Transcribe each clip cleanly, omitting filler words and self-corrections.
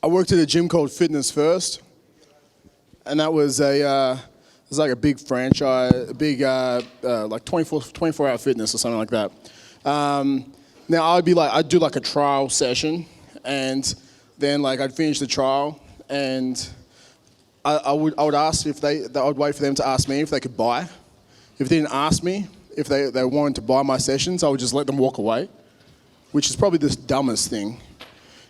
I worked at a gym called Fitness First, and that was it was like a big franchise, a big like 24-hour fitness or something like that. Now I'd do like a trial session, and then like I'd finish the trial, and I would ask if I would wait for them to ask me if they could buy. If they didn't ask me if they wanted to buy my sessions, I would just let them walk away, which is probably the dumbest thing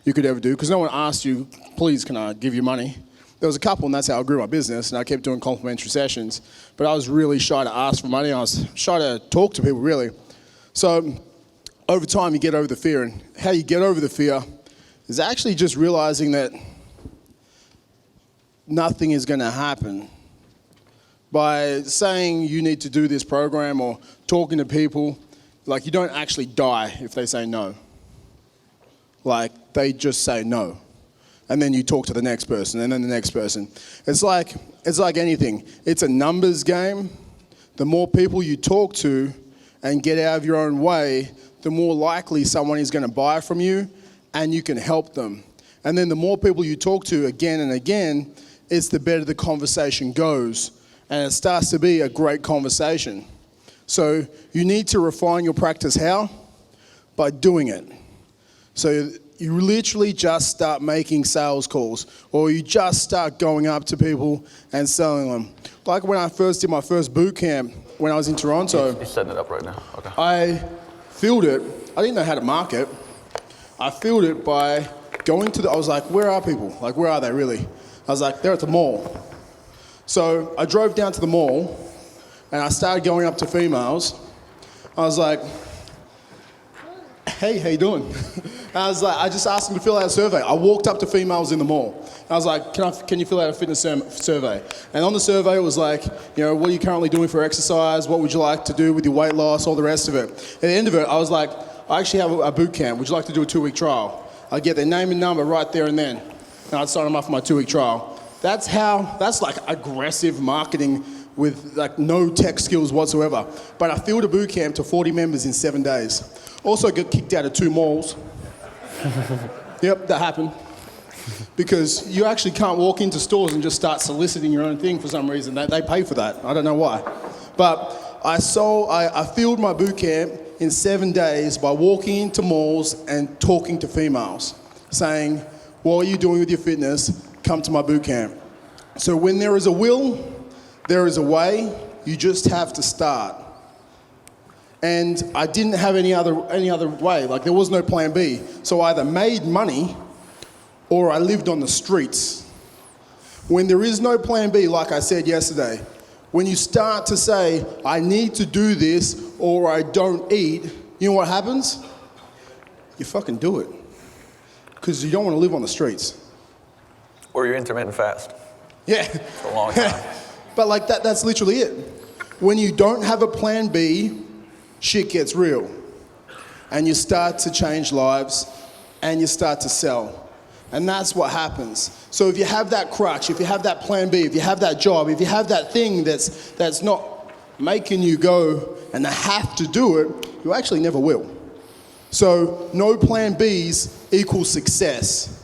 you could ever do, because no one asked you, please, can I give you money? There was a couple, and that's how I grew my business, and I kept doing complimentary sessions, but I was really shy to ask for money. I was shy to talk to people, really. So over time, you get over the fear, and how you get over the fear is actually just realizing that nothing is going to happen. By saying you need to do this program or talking to people, like, you don't actually die if they say no. Like, they just say no. And then you talk to the next person, and then the next person. It's like anything. It's a numbers game. The more people you talk to and get out of your own way, the more likely someone is going to buy from you, and you can help them. And then the more people you talk to again and again, it's the better the conversation goes. And it starts to be a great conversation. So you need to refine your practice how? By doing it. So you literally just start making sales calls, or you just start going up to people and selling them. Like when I first did my first boot camp when I was in Toronto. You're setting it up right now. Okay. I filled it. I didn't know how to market. I filled it by going to I was like, where are people? Like, where are they really? I was like, they're at the mall. So I drove down to the mall, and I started going up to females. I was like, hey, how you doing? And I was like, I just asked them to fill out a survey. I walked up to females in the mall. I was like, can you fill out a fitness survey? And on the survey, it was like, what are you currently doing for exercise? What would you like to do with your weight loss? All the rest of it. At the end of it, I was like, I actually have a boot camp. Would you like to do a 2-week trial? I'd get their name and number right there and then. And I'd sign them up for my 2-week trial. That's like aggressive marketing with like no tech skills whatsoever. But I filled a boot camp to 40 members in 7 days. Also got kicked out of 2 malls. Yep, that happened. Because you actually can't walk into stores and just start soliciting your own thing for some reason. They pay for that. I don't know why. But I filled my boot camp in 7 days by walking into malls and talking to females, saying, what are you doing with your fitness? Come to my boot camp. So when there is a will, there is a way. You just have to start. And I didn't have any other way. Like, there was no plan B. So I either made money or I lived on the streets. When there is no plan B, like I said yesterday, when you start to say, I need to do this or I don't eat, you know what happens? You fucking do it. Because you don't want to live on the streets. Or you're intermittent fast. Yeah. For a long time. But like that's literally it. When you don't have a plan B, shit gets real. And you start to change lives and you start to sell. And that's what happens. So if you have that crutch, if you have that plan B, if you have that job, if you have that thing that's not making you go and have to do it, you actually never will. So no plan Bs equals success.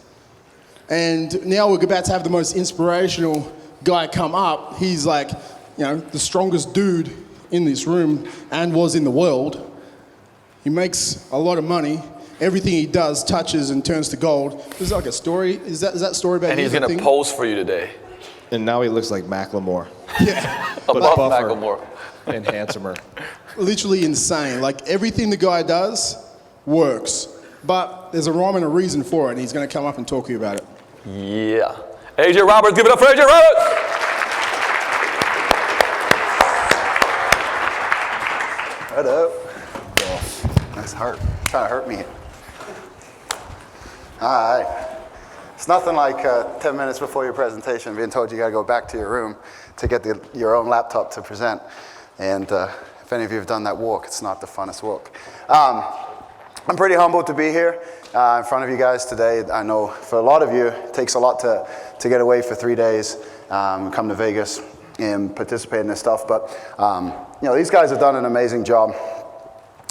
And now we're about to have the most inspirational guy come up. He's like, the strongest dude in this room and was in the world. He makes a lot of money. Everything he does touches and turns to gold. There's like a story. Is that story about? And he's gonna pose for you today. And now he looks like Macklemore. Yeah. Above Macklemore. And handsomer. Literally insane. Like, everything the guy does works. But there's a rhyme and a reason for it, and he's gonna come up and talk to you about it. Yeah. AJ Roberts, give it up for AJ Roberts! Hello. That's hurt. Trying to hurt me. All right. It's nothing like 10 minutes before your presentation being told you got to go back to your room to get your own laptop to present. And if any of you have done that walk, it's not the funnest walk. I'm pretty humbled to be here in front of you guys today. I know for a lot of you, it takes a lot to get away for 3 days, come to Vegas and participate in this stuff. But these guys have done an amazing job.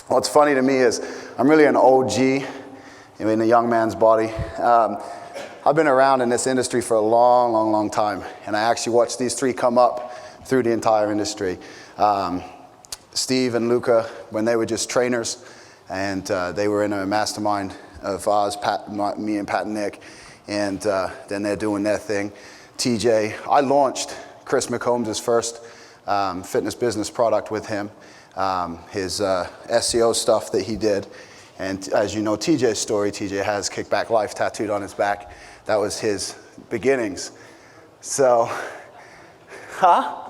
What's funny to me is I'm really an OG in a young man's body. I've been around in this industry for a long, long, long time, and I actually watched these three come up through the entire industry. Steve and Luca, when they were just trainers, and they were in a mastermind of ours, me and Pat and Nick, and then they're doing their thing. TJ, I launched Chris McCombs' first fitness business product with him, his SEO stuff that he did. And as you know TJ's story, TJ has Kickback Life tattooed on his back. That was his beginnings. So, huh?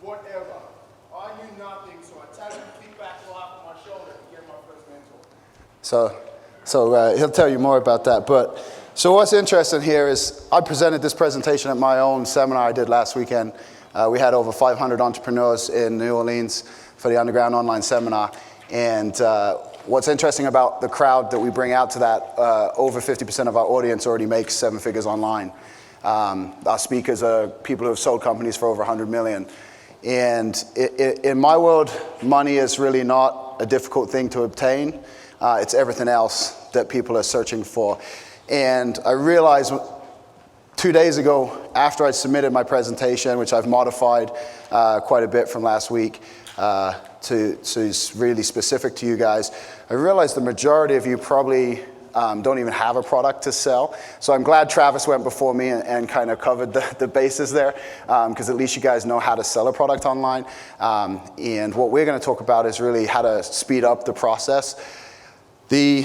Whatever. I knew nothing, so I tattooed Kickback Life on my shoulder to get my first mentor. So he'll tell you more about that. But so what's interesting here is I presented this presentation at my own seminar I did last weekend. We had over 500 entrepreneurs in New Orleans for the Underground Online Seminar. And what's interesting about the crowd that we bring out to that, over 50% of our audience already makes 7 figures online. Our speakers are people who have sold companies for over 100 million. And in my world, money is really not a difficult thing to obtain. It's everything else that people are searching for. And I realized 2 days ago, after I submitted my presentation, which I've modified quite a bit from last week to really specific to you guys, I realized the majority of you probably don't even have a product to sell. So I'm glad Travis went before me and kind of covered the bases there, because at least you guys know how to sell a product online. And what we're going to talk about is really how to speed up the process. The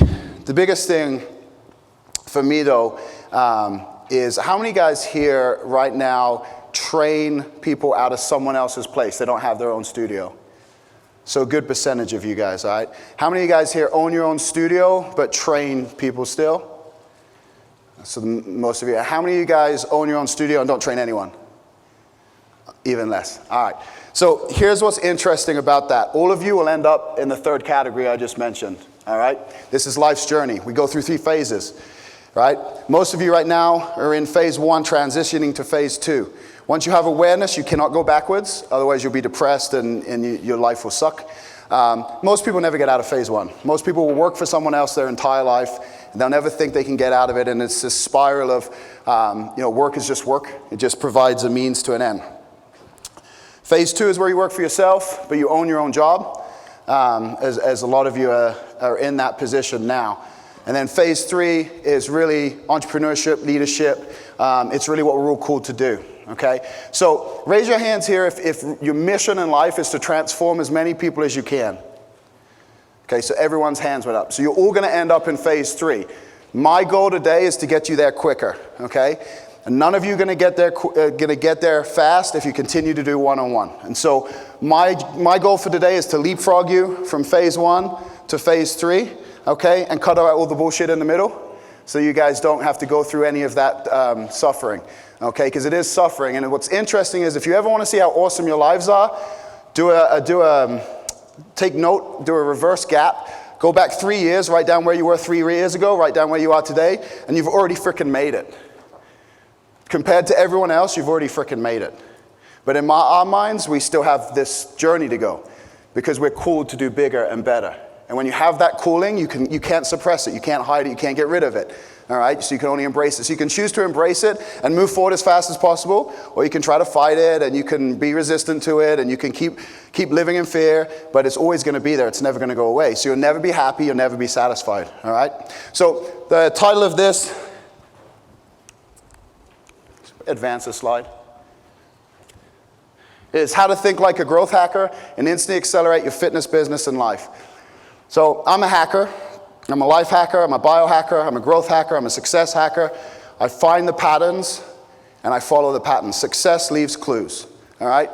biggest thing for me, though, is how many guys here right now train people out of someone else's place? They don't have their own studio. So a good percentage of you guys, all right? How many of you guys here own your own studio but train people still? So most of you. How many of you guys own your own studio and don't train anyone? Even less. All right. So here's what's interesting about that. All of you will end up in the third category I just mentioned, all right? This is life's journey. We go through 3 phases, right? Most of you right now are in phase 1, transitioning to phase 2. Once you have awareness, you cannot go backwards. Otherwise, you'll be depressed and your life will suck. Most people never get out of phase 1. Most people will work for someone else their entire life, and they'll never think they can get out of it. And it's this spiral of, work is just work. It just provides a means to an end. Phase 2 is where you work for yourself, but you own your own job, as a lot of you are in that position now. And then phase 3 is really entrepreneurship, leadership. It's really what we're all called to do. Okay, so raise your hands here if your mission in life is to transform as many people as you can. Okay, so everyone's hands went up. So you're all going to end up in phase 3. My goal today is to get you there quicker. Okay, and none of you are going to get there fast if you continue to do one-on-one. And so my goal for today is to leapfrog you from phase 1 to phase 3. Okay, and cut out all the bullshit in the middle, so you guys don't have to go through any of that suffering. Okay, because it is suffering. And what's interesting is if you ever want to see how awesome your lives are, take note, do a reverse gap, go back 3 years, write down where you were 3 years ago, write down where you are today, and you've already freaking made it. Compared to everyone else, you've already freaking made it. But in our minds, we still have this journey to go because we're called to do bigger and better. And when you have that calling, you can't suppress it, you can't hide it, you can't get rid of it. All right, so you can only embrace it. So you can choose to embrace it and move forward as fast as possible, or you can try to fight it and you can be resistant to it and you can keep living in fear, but it's always going to be there. It's never going to go away. So you'll never be happy, you'll never be satisfied. All right, so the title of this, advance the slide, is How to Think Like a Growth Hacker and Instantly Accelerate Your Fitness Business and Life. So I'm a hacker. I'm a life hacker, I'm a biohacker, I'm a growth hacker, I'm a success hacker. I find the patterns and I follow the patterns. Success leaves clues, all right?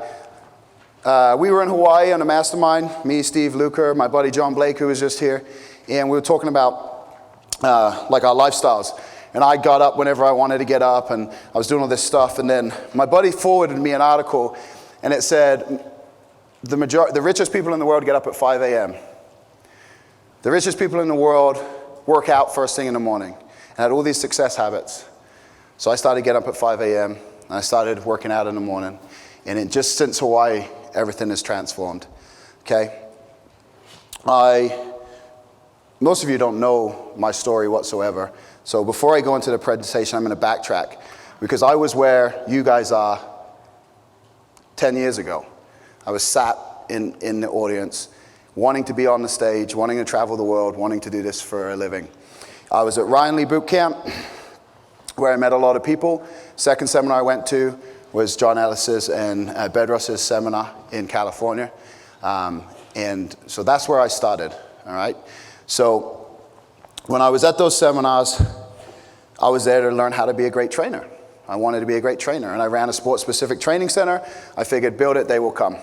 We were in Hawaii on a mastermind, me, Steve, Luca, my buddy John Blake, who was just here, and we were talking about like our lifestyles. And I got up whenever I wanted to get up, and I was doing all this stuff, and then my buddy forwarded me an article, and it said, the richest people in the world get up at 5 a.m. The richest people in the world work out first thing in the morning and had all these success habits. So I started getting up at 5 a.m. and I started working out in the morning. And just since Hawaii, everything has transformed, okay? Most of you don't know my story whatsoever. So before I go into the presentation, I'm going to backtrack because I was where you guys are 10 years ago. I was sat in the audience, wanting to be on the stage, wanting to travel the world, wanting to do this for a living. I was at Ryan Lee Boot Camp, where I met a lot of people. Second seminar I went to was John Ellis's and Bedros' seminar in California. And so that's where I started, all right? So when I was at those seminars, I was there to learn how to be a great trainer. I wanted to be a great trainer, and I ran a sports-specific training center. I figured, build it, they will come.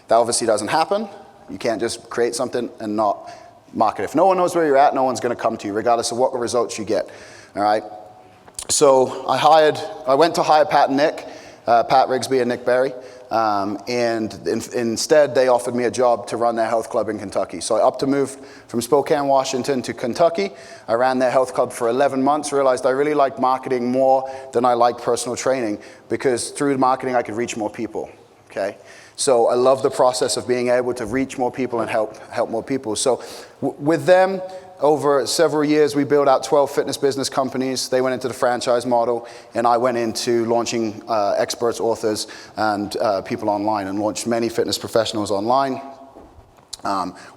That obviously doesn't happen. You can't just create something and not market it. If no one knows where you're at, no one's going to come to you, regardless of what results you get, all right? So I went to hire Pat and Nick, Pat Rigsby and Nick Berry, and instead they offered me a job to run their health club in Kentucky. So I upped to move from Spokane, Washington to Kentucky. I ran their health club for 11 months, realized I really liked marketing more than I liked personal training because through marketing I could reach more people, okay? So I love the process of being able to reach more people and help more people. So with them, over several years, we built out 12 fitness business companies. They went into the franchise model, and I went into launching experts, authors, and people online, and launched many fitness professionals online.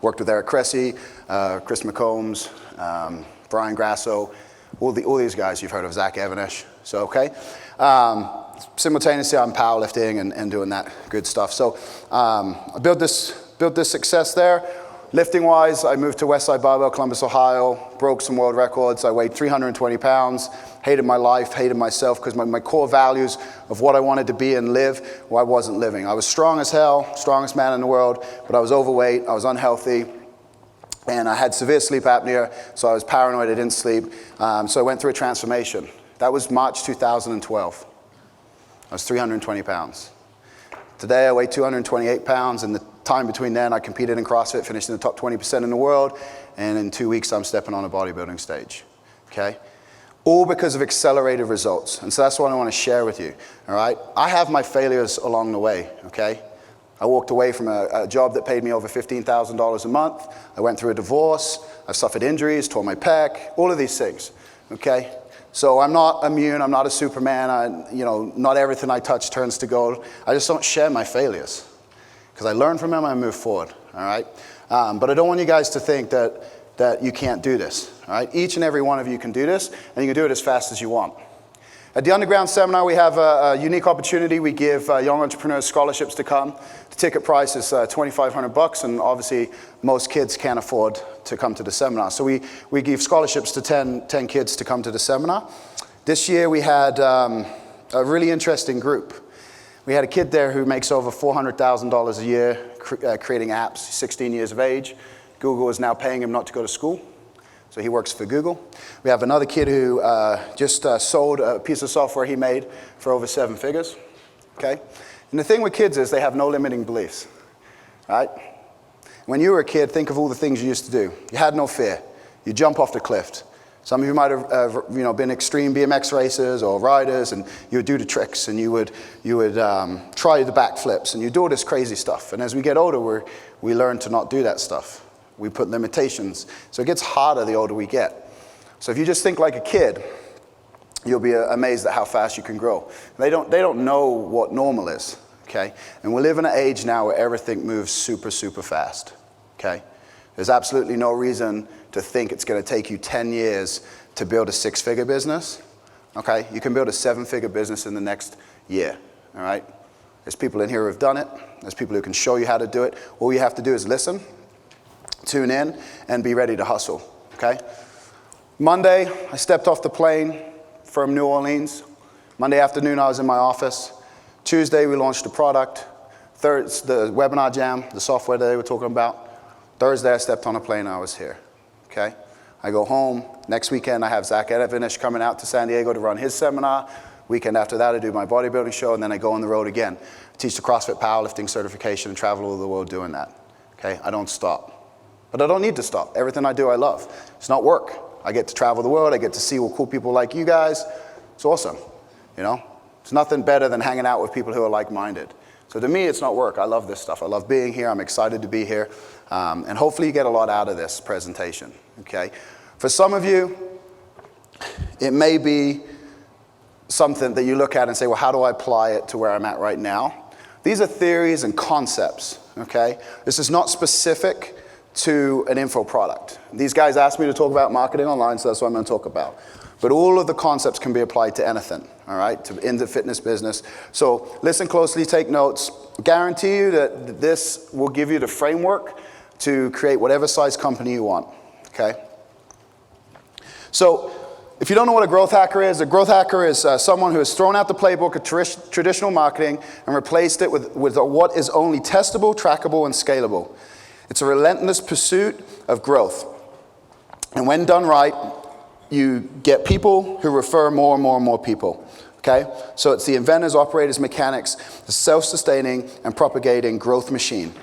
Worked with Eric Cressy, Chris McCombs, Brian Grasso, all these guys you've heard of, Zach Evanish. So, okay. Simultaneously, I'm powerlifting and doing that good stuff. So I built this success there. Lifting-wise, I moved to Westside Barbell, Columbus, Ohio, broke some world records. I weighed 320 pounds, hated my life, hated myself, because my core values of what I wanted to be and live, well, I wasn't living. I was strong as hell, strongest man in the world, but I was overweight, I was unhealthy, and I had severe sleep apnea, so I was paranoid, I didn't sleep. So I went through a transformation. That was March 2012. I was 320 pounds. Today I weigh 228 pounds, and the time between then I competed in CrossFit, finished in the top 20% in the world, and in 2 weeks I'm stepping on a bodybuilding stage, okay? All because of accelerated results, and so that's what I want to share with you, all right? I have my failures along the way, okay? I walked away from a job that paid me over $15,000 a month. I went through a divorce. I've suffered injuries, tore my pec, all of these things, okay? So I'm not immune, I'm not a Superman, not everything I touch turns to gold. I just don't share my failures because I learn from them and I move forward, all right? But I don't want you guys to think that you can't do this, all right? Each and every one of you can do this, and you can do it as fast as you want. At the Underground Seminar, we have a unique opportunity. We give young entrepreneurs scholarships to come. The ticket price is $2,500, and obviously most kids can't afford to come to the seminar. So we give scholarships to 10 kids to come to the seminar. This year we had a really interesting group. We had a kid there who makes over $400,000 a year creating apps, 16 years of age. Google is now paying him not to go to school. So he works for Google. We have another kid who just sold a piece of software he made for over 7 figures, okay? And the thing with kids is they have no limiting beliefs, right? When you were a kid, think of all the things you used to do. You had no fear. You jump off the cliff. Some of you might have been extreme BMX racers or riders, and you would do the tricks, and you would try the backflips, and you do all this crazy stuff. And as we get older, we learn to not do that stuff. We put limitations. So it gets harder the older we get. So if you just think like a kid, you'll be amazed at how fast you can grow. They don't know what normal is, okay? And we live in an age now where everything moves super, super fast, okay? There's absolutely no reason to think it's going to take you 10 years to build a 6-figure business, okay? You can build a 7-figure business in the next year, all right? There's people in here who have done it. There's people who can show you how to do it. All you have to do is listen, tune in, and be ready to hustle, okay? Monday, I stepped off the plane from New Orleans. Monday afternoon, I was in my office. Tuesday, we launched a product. The Webinar Jam, the software that they were talking about. Thursday, I stepped on a plane, I was here, okay? I go home. Next weekend, I have Zach Evanish coming out to San Diego to run his seminar. Weekend after that, I do my bodybuilding show, and then I go on the road again. I teach the CrossFit powerlifting certification and travel all over the world doing that, okay? I don't stop. But I don't need to stop. Everything I do, I love. It's not work. I get to travel the world. I get to see cool people like you guys. It's awesome, you know? It's nothing better than hanging out with people who are like-minded. So to me, it's not work. I love this stuff. I love being here. I'm excited to be here. And hopefully you get a lot out of this presentation, okay? For some of you, it may be something that you look at and say, well, how do I apply it to where I'm at right now? These are theories and concepts, okay? This is not specific to an info product. These guys asked me to talk about marketing online, so that's what I'm going to talk about. But all of the concepts can be applied to anything, all right, in the fitness business. So listen closely, take notes. Guarantee you that this will give you the framework to create whatever size company you want, okay? So if you don't know what a growth hacker is someone who has thrown out the playbook of traditional marketing and replaced it with what is only testable, trackable, and scalable. It's a relentless pursuit of growth. And when done right, you get people who refer more and more and more people, okay? So it's the inventors, operators, mechanics, the self-sustaining and propagating growth machine,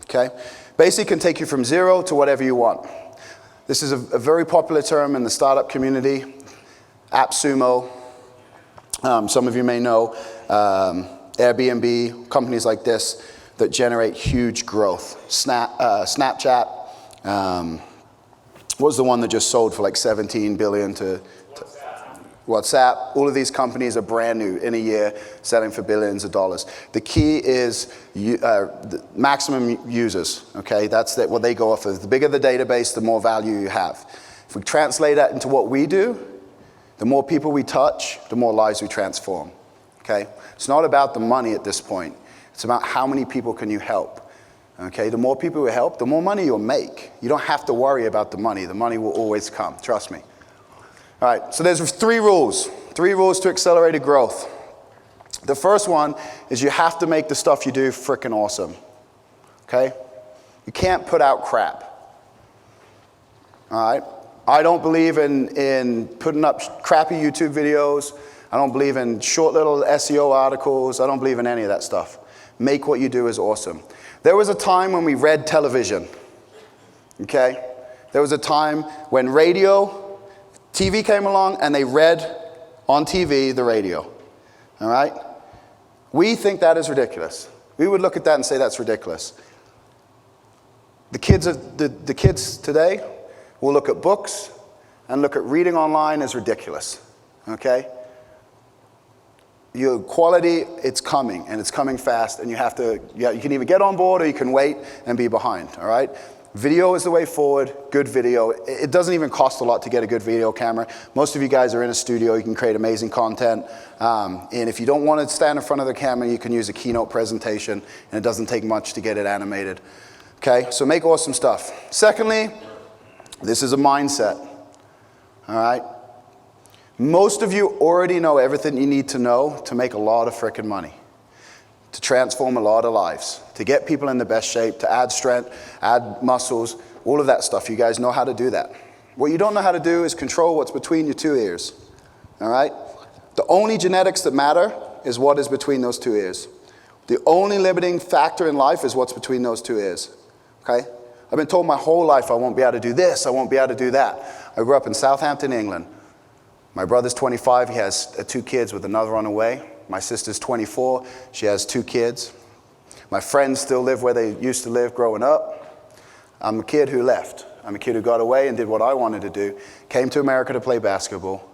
okay? Basically can take you from zero to whatever you want. This is a very popular term in the startup community, AppSumo. Some of you may know Airbnb, companies like this that generate huge growth. Snapchat, what was the one that just sold for like 17 billion to WhatsApp? All of these companies are brand new in a year, selling for billions of dollars. The key is the maximum users, okay? That's what they go off of. The bigger the database, the more value you have. If we translate that into what we do, the more people we touch, the more lives we transform, okay? It's not about the money at this point. It's about how many people can you help. Okay, the more people you help, the more money you'll make. You don't have to worry about the money. The money will always come, trust me. All right, so there's three rules to accelerated growth. The first one is you have to make the stuff you do frickin' awesome, okay? You can't put out crap, all right? I don't believe in putting up crappy YouTube videos. I don't believe in short little SEO articles. I don't believe in any of that stuff. Make what you do is awesome. There was a time when we read television, okay? There was a time when TV came along and they read on TV the radio, all right? We think that is ridiculous. We would look at that and say that's ridiculous. The kids today will look at books and look at reading online as ridiculous, okay? Your quality, it's coming, and it's coming fast, and you can either get on board or you can wait and be behind, all right? Video is the way forward, good video. It doesn't even cost a lot to get a good video camera. Most of you guys are in a studio, you can create amazing content, and if you don't want to stand in front of the camera, you can use a keynote presentation, and it doesn't take much to get it animated, okay? So make awesome stuff. Secondly, this is a mindset, all right? Most of you already know everything you need to know to make a lot of frickin' money, to transform a lot of lives, to get people in the best shape, to add strength, add muscles, all of that stuff. You guys know how to do that. What you don't know how to do is control what's between your two ears, all right? The only genetics that matter is what is between those two ears. The only limiting factor in life is what's between those two ears, okay? I've been told my whole life I won't be able to do this, I won't be able to do that. I grew up in Southampton, England. My brother's 25, he has 2 kids with another on the way. My sister's 24, she has 2 kids. My friends still live where they used to live growing up. I'm a kid who left. I'm a kid who got away and did what I wanted to do. Came to America to play basketball.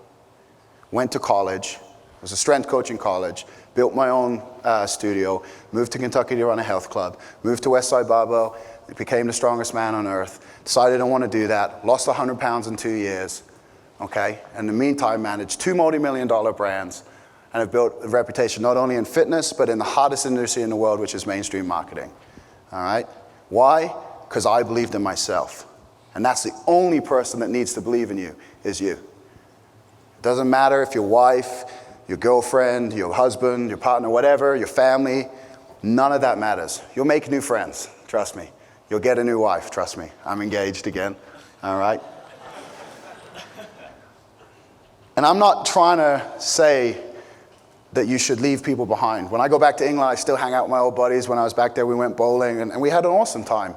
Went to college. Was a strength coach in college. Built my own studio. Moved to Kentucky to run a health club. Moved to Westside Barbell. Became the strongest man on earth. Decided I don't want to do that. Lost 100 pounds in 2 years. Okay, in the meantime, managed 2 multi-million-dollar brands and have built a reputation not only in fitness, but in the hardest industry in the world, which is mainstream marketing. All right? Why? Because I believed in myself. And that's the only person that needs to believe in you, is you. It doesn't matter if your wife, your girlfriend, your husband, your partner, whatever, your family, none of that matters. You'll make new friends, trust me. You'll get a new wife, trust me. I'm engaged again, all right? And I'm not trying to say that you should leave people behind. When I go back to England, I still hang out with my old buddies. When I was back there, we went bowling, and we had an awesome time.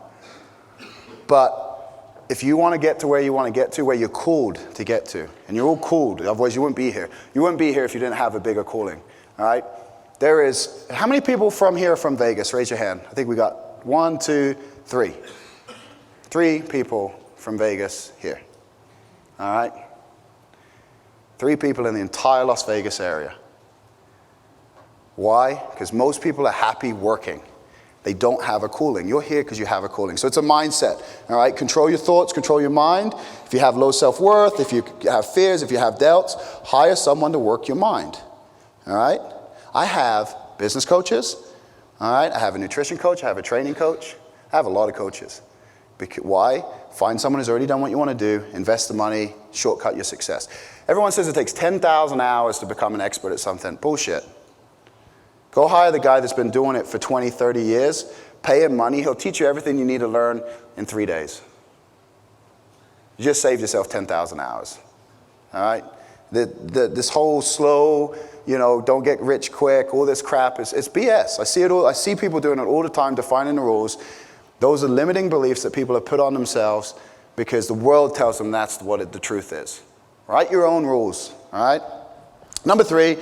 But if you want to get to where you want to get to, where you're called to get to, and you're all called, otherwise you wouldn't be here. You wouldn't be here if you didn't have a bigger calling, all right? There is, how many people from here are from Vegas? Raise your hand. I think we got 1, 2, 3. 3 people from Vegas here, all right? 3 people in the entire Las Vegas area. Why? Because most people are happy working. They don't have a calling. You're here because you have a calling. So it's a mindset, all right? Control your thoughts, control your mind. If you have low self-worth, if you have fears, if you have doubts, hire someone to work your mind, all right? I have business coaches, all right? I have a nutrition coach, I have a training coach. I have a lot of coaches. Why? Find someone who's already done what you want to do, invest the money, shortcut your success. Everyone says it takes 10,000 hours to become an expert at something. Bullshit. Go hire the guy that's been doing it for 20, 30 years, pay him money, he'll teach you everything you need to learn in 3 days. You just saved yourself 10,000 hours, all right? This whole slow, don't get rich quick, all this crap, it's BS. I see it all. I see people doing it all the time, defining the rules. Those are limiting beliefs that people have put on themselves because the world tells them that's what the truth is. Write your own rules, all right? Number 3,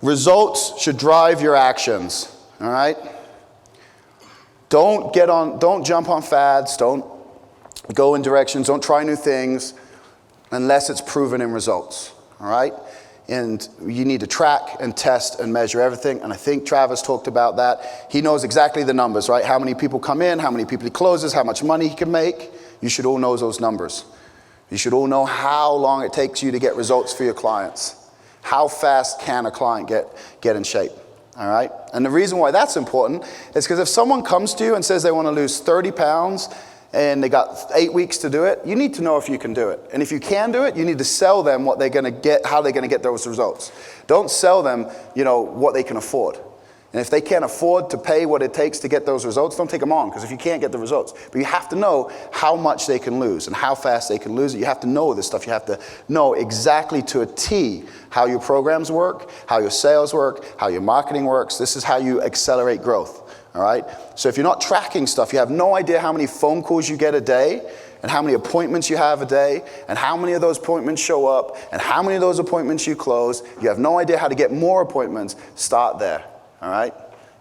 results should drive your actions, all right? Don't jump on fads, don't go in directions, don't try new things unless it's proven in results, all right? And you need to track and test and measure everything. And I think Travis talked about that. He knows exactly the numbers, right? How many people come in, how many people he closes, how much money he can make. You should all know those numbers. You should all know how long it takes you to get results for your clients. How fast can a client get in shape, all right? And the reason why that's important is because if someone comes to you and says they want to lose 30 pounds and they got 8 weeks to do it, you need to know if you can do it. And if you can do it, you need to sell them what they're going to get, how they're going to get those results. Don't sell them, what they can afford. And if they can't afford to pay what it takes to get those results, don't take them on, because if you can't get the results. But you have to know how much they can lose and how fast they can lose it. You have to know this stuff. You have to know exactly to a T how your programs work, how your sales work, how your marketing works. This is how you accelerate growth, all right? So if you're not tracking stuff, you have no idea how many phone calls you get a day and how many appointments you have a day and how many of those appointments show up and how many of those appointments you close. You have no idea how to get more appointments. Start there. All right?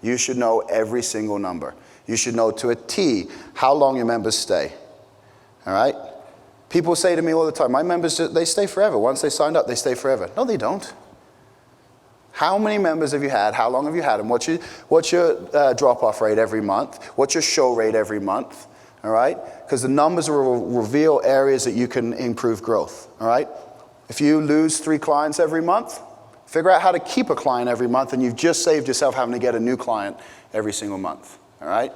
You should know every single number. You should know to a T how long your members stay. All right? People say to me all the time, my members, they stay forever. Once they signed up, they stay forever. No, they don't. How many members have you had? How long have you had them? What's your drop-off rate every month? What's your show rate every month? All right? Because the numbers will reveal areas that you can improve growth. All right? If you lose 3 clients every month, figure out how to keep a client every month, and you've just saved yourself having to get a new client every single month, all right?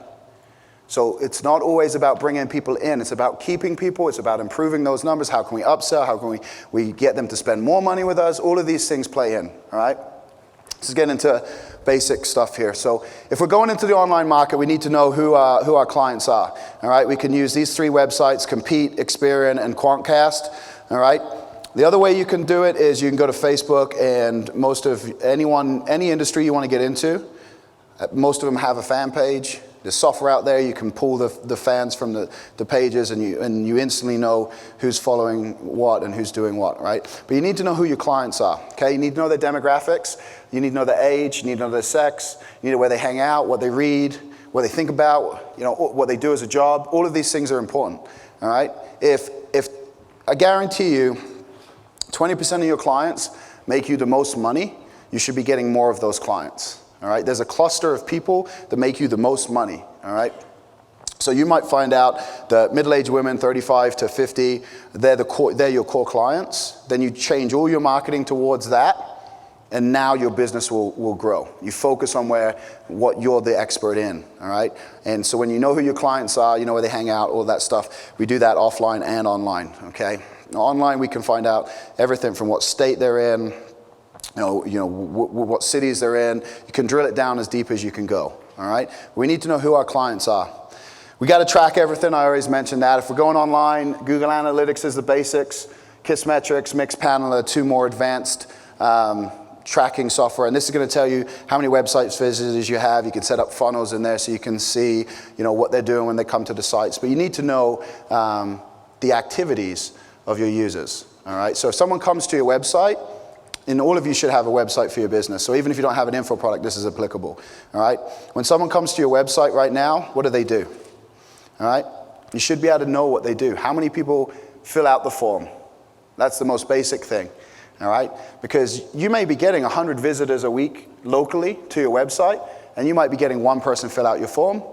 So it's not always about bringing people in. It's about keeping people. It's about improving those numbers. How can we upsell? How can we get them to spend more money with us? All of these things play in, all right? This is getting into basic stuff here. So if we're going into the online market, we need to know who our clients are, all right? We can use these 3 websites, Compete, Experian, and Quantcast, all right? The other way you can do it is you can go to Facebook, and most of any industry you want to get into, most of them have a fan page. There's software out there, you can pull the fans from the pages, and you instantly know who's following what and who's doing what, right? But you need to know who your clients are, okay? You need to know their demographics, you need to know their age, you need to know their sex, you need to know where they hang out, what they read, what they think about, what they do as a job. All of these things are important, all right? If I guarantee you, 20% of your clients make you the most money, you should be getting more of those clients, all right? There's a cluster of people that make you the most money, all right? So you might find out that middle-aged women, 35 to 50, they're your core clients. Then you change all your marketing towards that, and now your business will grow. You focus on what you're the expert in, all right? And so when you know who your clients are, you know where they hang out, all that stuff, we do that offline and online, okay? Online, we can find out everything from what state they're in, what cities they're in. You can drill it down as deep as you can go, all right? We need to know who our clients are. We got to track everything. I always mentioned that. If we're going online, Google Analytics is the basics. Kissmetrics, Mixpanel are 2 more advanced tracking software. And this is going to tell you how many websites visitors you have. You can set up funnels in there so you can see, what they're doing when they come to the sites. But you need to know the activities of your users. All right, so if someone comes to your website, and all of you should have a website for your business, so even if you don't have an info product, this is applicable. All right, when someone comes to your website right now, what do? All right, you should be able to know what they do. How many people fill out the form? That's the most basic thing. All right, because you may be getting 100 visitors a week locally to your website, and you might be getting one person fill out your form,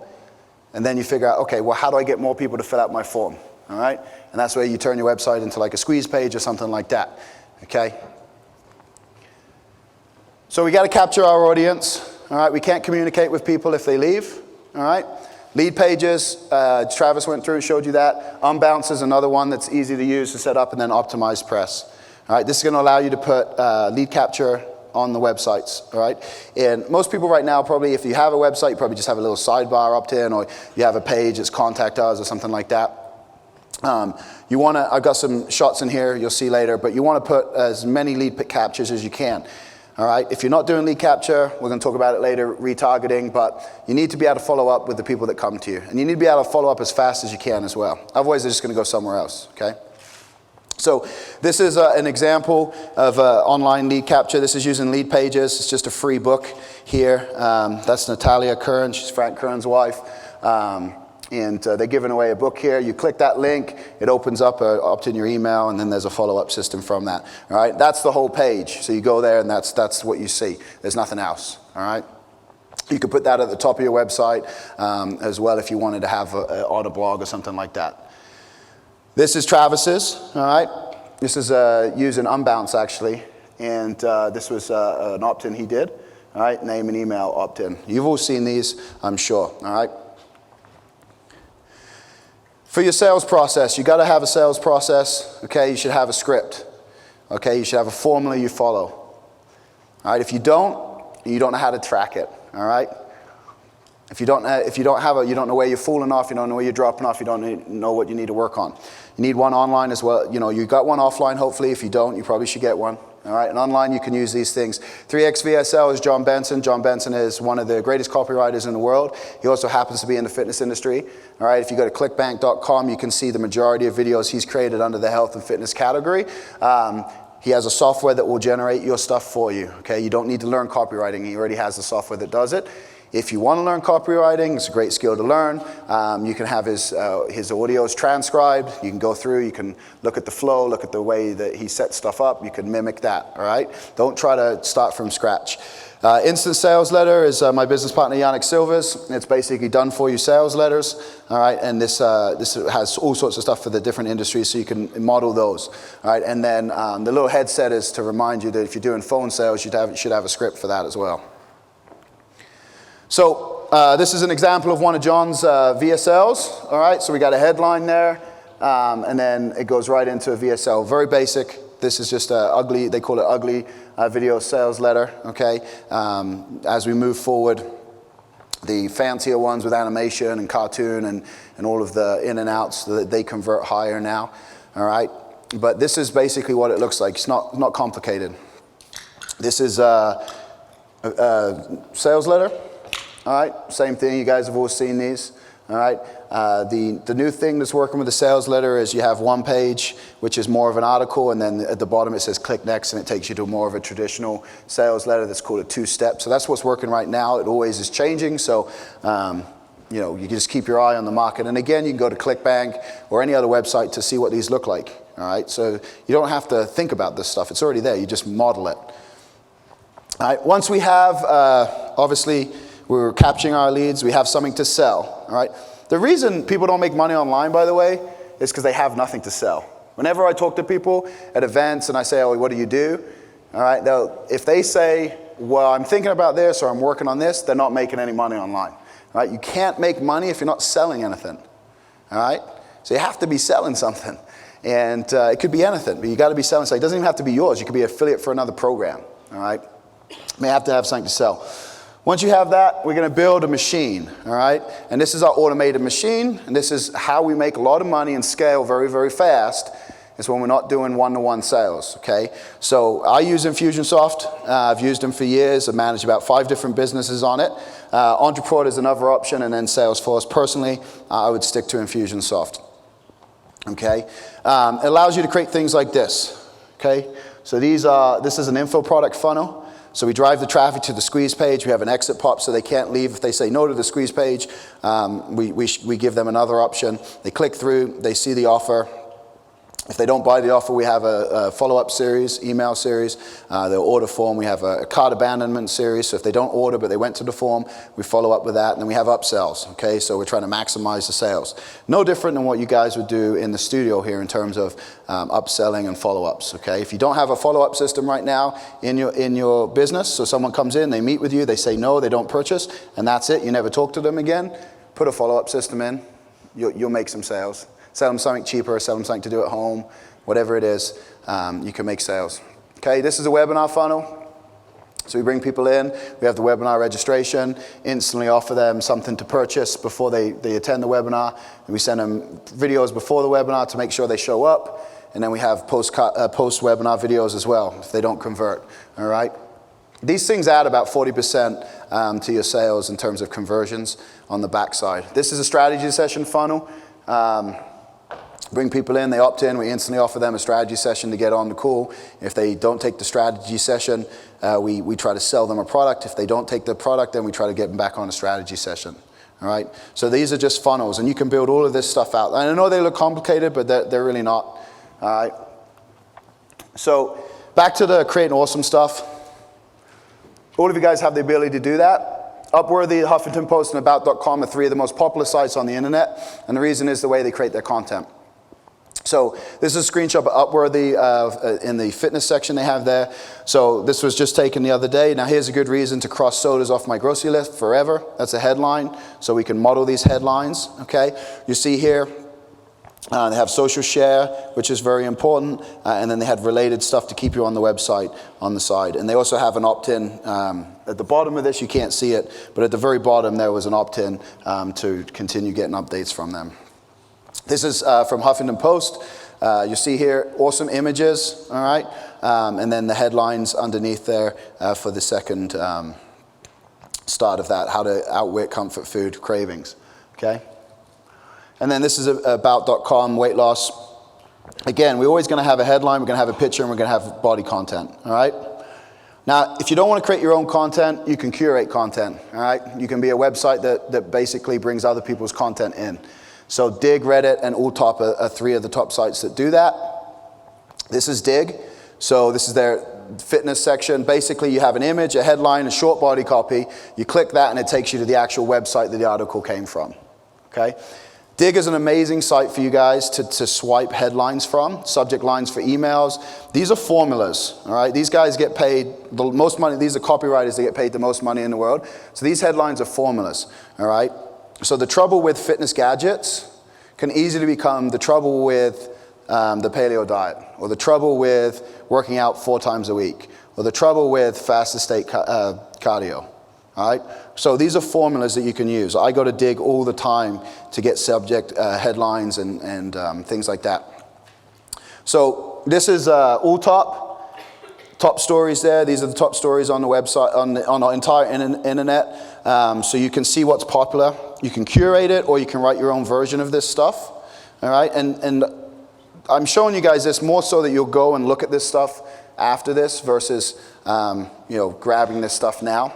and then you figure out, okay, well, how do I get more people to fill out my form? All right, and that's where you turn your website into like a squeeze page or something like that. Okay. So we got to capture our audience. All right, we can't communicate with people if they leave. All right, lead pages. Travis went through and showed you that. Unbounce is another one that's easy to use to set up, and then optimize press. All right, this is going to allow you to put lead capture on the websites. All right, and most people right now probably, if you have a website, you probably just have a little sidebar opt-in, or you have a page that's contact us or something like that. You want to. I've got some shots in here you'll see later, but you want to put as many lead captures as you can. All right, if you're not doing lead capture, we're going to talk about it later, retargeting, but you need to be able to follow up with the people that come to you. And you need to be able to follow up as fast as you can as well. Otherwise, they're just going to go somewhere else, okay? So this is an example of online lead capture. This is using Lead Pages. It's just a free book here. That's Natalia Kern. She's Frank Kern's wife. And they're giving away a book here. You click that link, it opens up, opt in your email, and then there's a follow-up system from that. All right, that's the whole page. So you go there, and that's what you see. There's nothing else. All right. You could put that at the top of your website as well if you wanted to have on a blog or something like that. This is Travis's. All right. This is using Unbounce actually, and this was an opt-in he did. All right, name and email opt-in. You've all seen these, I'm sure. All right. For your sales process, you got to have a sales process, okay? You should have a script, okay? You should have a formula you follow, all right? If you don't know how to track it, all right? If you don't you don't know where you're falling off, you don't know where you're dropping off, you don't know what you need to work on. You need one online as well. You know, you got one offline, hopefully. If you don't, you probably should get one. All right, and online you can use these things. 3X VSL is John Benson. John Benson is one of the greatest copywriters in the world. He also happens to be in the fitness industry. All right, if you go to clickbank.com, you can see the majority of videos he's created under the health and fitness category. He has a software that will generate your stuff for you. Okay, you don't need to learn copywriting. He already has the software that does it. If you want to learn copywriting, it's a great skill to learn. You can have his audios transcribed. You can go through, you can look at the flow, look at the way that he sets stuff up. You can mimic that, all right? Don't try to start from scratch. Instant Sales Letter is my business partner, Yannick Silvers. It's basically done for you sales letters, all right? And this has all sorts of stuff for the different industries, so you can model those, all right? And then the little headset is to remind you that if you're doing phone sales, you should have a script for that as well. So this is an example of one of John's VSLs, all right? So we got a headline there, and then it goes right into a VSL. Very basic. This is just ugly, they call it ugly video sales letter, okay? As we move forward, the fancier ones with animation and cartoon and all of the in and outs, they convert higher now, all right? But this is basically what it looks like. It's not complicated. This is a sales letter. All right, same thing. You guys have all seen these. All right. The new thing that's working with the sales letter is you have one page, which is more of an article, and then at the bottom it says click next, and it takes you to more of a traditional sales letter that's called a two-step. So that's what's working right now. It always is changing. So, you know, you can just keep your eye on the market. And again, you can go to ClickBank or any other website to see what these look like. All right. So you don't have to think about this stuff. It's already there. You just model it. All right. Once we have, obviously, we're capturing our leads. We have something to sell, all right? The reason people don't make money online, by the way, is because they have nothing to sell. Whenever I talk to people at events and I say, oh, what do you do? All right, if they say, well, I'm thinking about this or I'm working on this, they're not making any money online, all right? You can't make money if you're not selling anything, all right? So you have to be selling something. And it could be anything, but you got to be selling something. It doesn't even have to be yours. You could be an affiliate for another program, all right? You may have to have something to sell. Once you have that, we're going to build a machine, all right? And this is our automated machine, and this is how we make a lot of money and scale very, very fast, is when we're not doing one-to-one sales, okay? So I use Infusionsoft. I've used them for years. I've managed about 5 different businesses on it. Entrepreneur is another option, and then Salesforce. Personally, I would stick to Infusionsoft. Okay, it allows you to create things like this. Okay, so this is an info product funnel. So we drive the traffic to the squeeze page. We have an exit pop so they can't leave if they say no to the squeeze page. We give them another option. They click through, they see the offer. If they don't buy the offer, we have a follow-up series, email series. They'll order form. We have a cart abandonment series. So if they don't order but they went to the form, we follow up with that. And then we have upsells, okay? So we're trying to maximize the sales. No different than what you guys would do in the studio here in terms of upselling and follow-ups, okay? If you don't have a follow-up system right now in your business, so someone comes in, they meet with you, they say no, they don't purchase, and that's it, you never talk to them again, put a follow-up system in, you'll make some sales. Sell them something cheaper, sell them something to do at home, whatever it is, you can make sales. Okay, this is a webinar funnel. So we bring people in, we have the webinar registration, instantly offer them something to purchase before they attend the webinar, and we send them videos before the webinar to make sure they show up, and then we have post-webinar videos as well if they don't convert, all right? These things add about 40% to your sales in terms of conversions on the backside. This is a strategy session funnel. Bring people in, they opt in, we instantly offer them a strategy session to get on the call. If they don't take the strategy session, we try to sell them a product. If they don't take the product, then we try to get them back on a strategy session. All right? So these are just funnels, and you can build all of this stuff out. And I know they look complicated, but they're really not. All right? So back to the creating awesome stuff. All of you guys have the ability to do that. Upworthy, Huffington Post, and About.com are three of the most popular sites on the internet, and the reason is the way they create their content. So this is a screenshot of Upworthy in the fitness section they have there. So this was just taken the other day. Now here's a good reason to cross sodas off my grocery list forever. That's a headline, so we can model these headlines, okay? You see here, they have social share, which is very important, and then they have related stuff to keep you on the website on the side. And they also have an opt-in. At the bottom of this, you can't see it, but at the very bottom there was an opt-in to continue getting updates from them. This is from Huffington Post. You see here, awesome images, all right? And then the headlines underneath there for the second start of that, how to outwit comfort food cravings, okay? And then this is About.com, weight loss. Again, we're always gonna have a headline, we're gonna have a picture, and we're gonna have body content, all right? Now, if you don't wanna create your own content, you can curate content, all right? You can be a website that basically brings other people's content in. So Dig, Reddit, and Alltop are three of the top sites that do that. This is Dig. So this is their fitness section. Basically, you have an image, a headline, a short body copy. You click that, and it takes you to the actual website that the article came from, okay? Dig is an amazing site for you guys to swipe headlines from, subject lines for emails. These are formulas, all right? These guys get paid the most money. These are copywriters that get paid the most money in the world. So these headlines are formulas, all right? So the trouble with fitness gadgets can easily become the trouble with the paleo diet, or the trouble with working out 4 times a week, or the trouble with fasted state cardio, all right? So these are formulas that you can use. I go to Dig all the time to get subject headlines and things like that. So this is Alltop. Top stories there. These are the top stories on the website, on our entire internet. So you can see what's popular. You can curate it, or you can write your own version of this stuff. All right, and I'm showing you guys this more so that you'll go and look at this stuff after this versus grabbing this stuff now.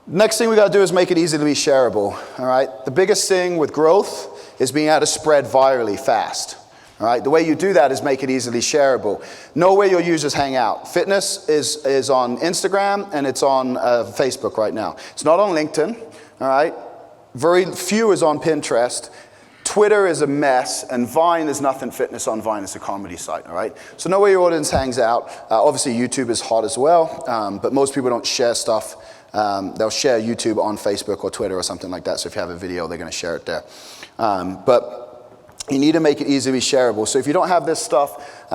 Next thing we got to do is make it easy to be shareable. All right, the biggest thing with growth is being able to spread virally fast. All right, the way you do that is make it easily shareable. Know where your users hang out. Fitness is on Instagram, and it's on Facebook right now. It's not on LinkedIn, all right? Very few is on Pinterest. Twitter is a mess, and Vine is nothing fitness on Vine. It's a comedy site, all right? So know where your audience hangs out. Obviously, YouTube is hot as well, but most people don't share stuff. They'll share YouTube on Facebook or Twitter or something like that, so if you have a video, they're gonna share it there. But you need to make it easily shareable. So if you don't have this stuff,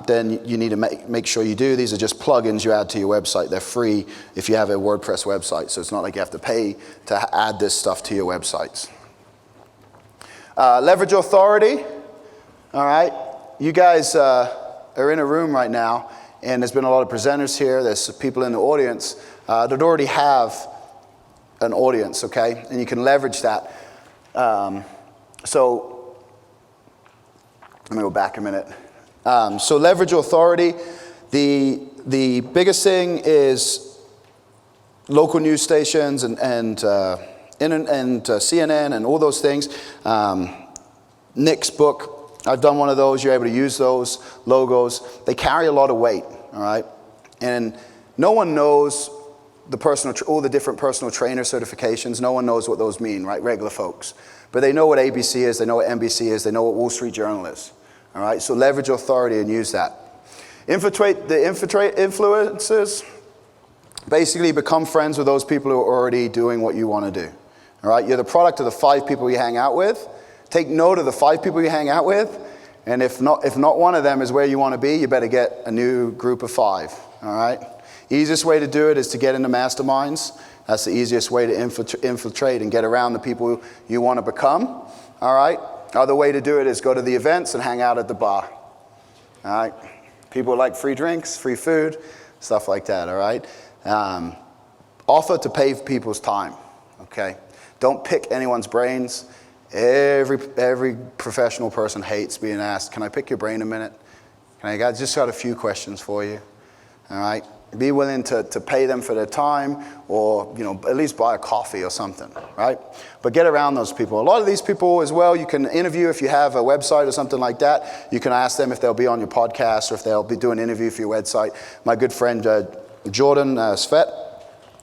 then you need to make sure you do. These are just plugins you add to your website. They're free if you have a WordPress website. So it's not like you have to pay to add this stuff to your websites. Leverage authority. All right. You guys are in a room right now, and there's been a lot of presenters here. There's people in the audience that already have an audience, okay? And you can leverage that. So Let me go back a minute. So leverage your authority. The biggest thing is local news stations and CNN and all those things. Nick's book, I've done one of those. You're able to use those logos. They carry a lot of weight, all right? And no one knows all the different personal trainer certifications. No one knows what those mean, right? Regular folks. But they know what ABC is. They know what NBC is. They know what Wall Street Journal is, all right? So leverage your authority and use that. Infiltrate influencers. Basically become friends with those people who are already doing what you want to do. All right? You're the product of the 5 people you hang out with. Take note of the 5 people you hang out with. And if not one of them is where you want to be, you better get a new group of 5. All right? Easiest way to do it is to get into masterminds. That's the easiest way to infiltrate and get around the people you want to become. All right? Other way to do it is go to the events and hang out at the bar. All right? People like free drinks, free food, stuff like that. All right? Offer to pay people's time, okay? Don't pick anyone's brains. Every professional person hates being asked, can I pick your brain a minute? I just got a few questions for you, all right? Be willing to pay them for their time or, at least buy a coffee or something, right? But get around those people. A lot of these people as well, you can interview if you have a website or something like that. You can ask them if they'll be on your podcast or if they'll be doing an interview for your website. My good friend, Jordan Svet,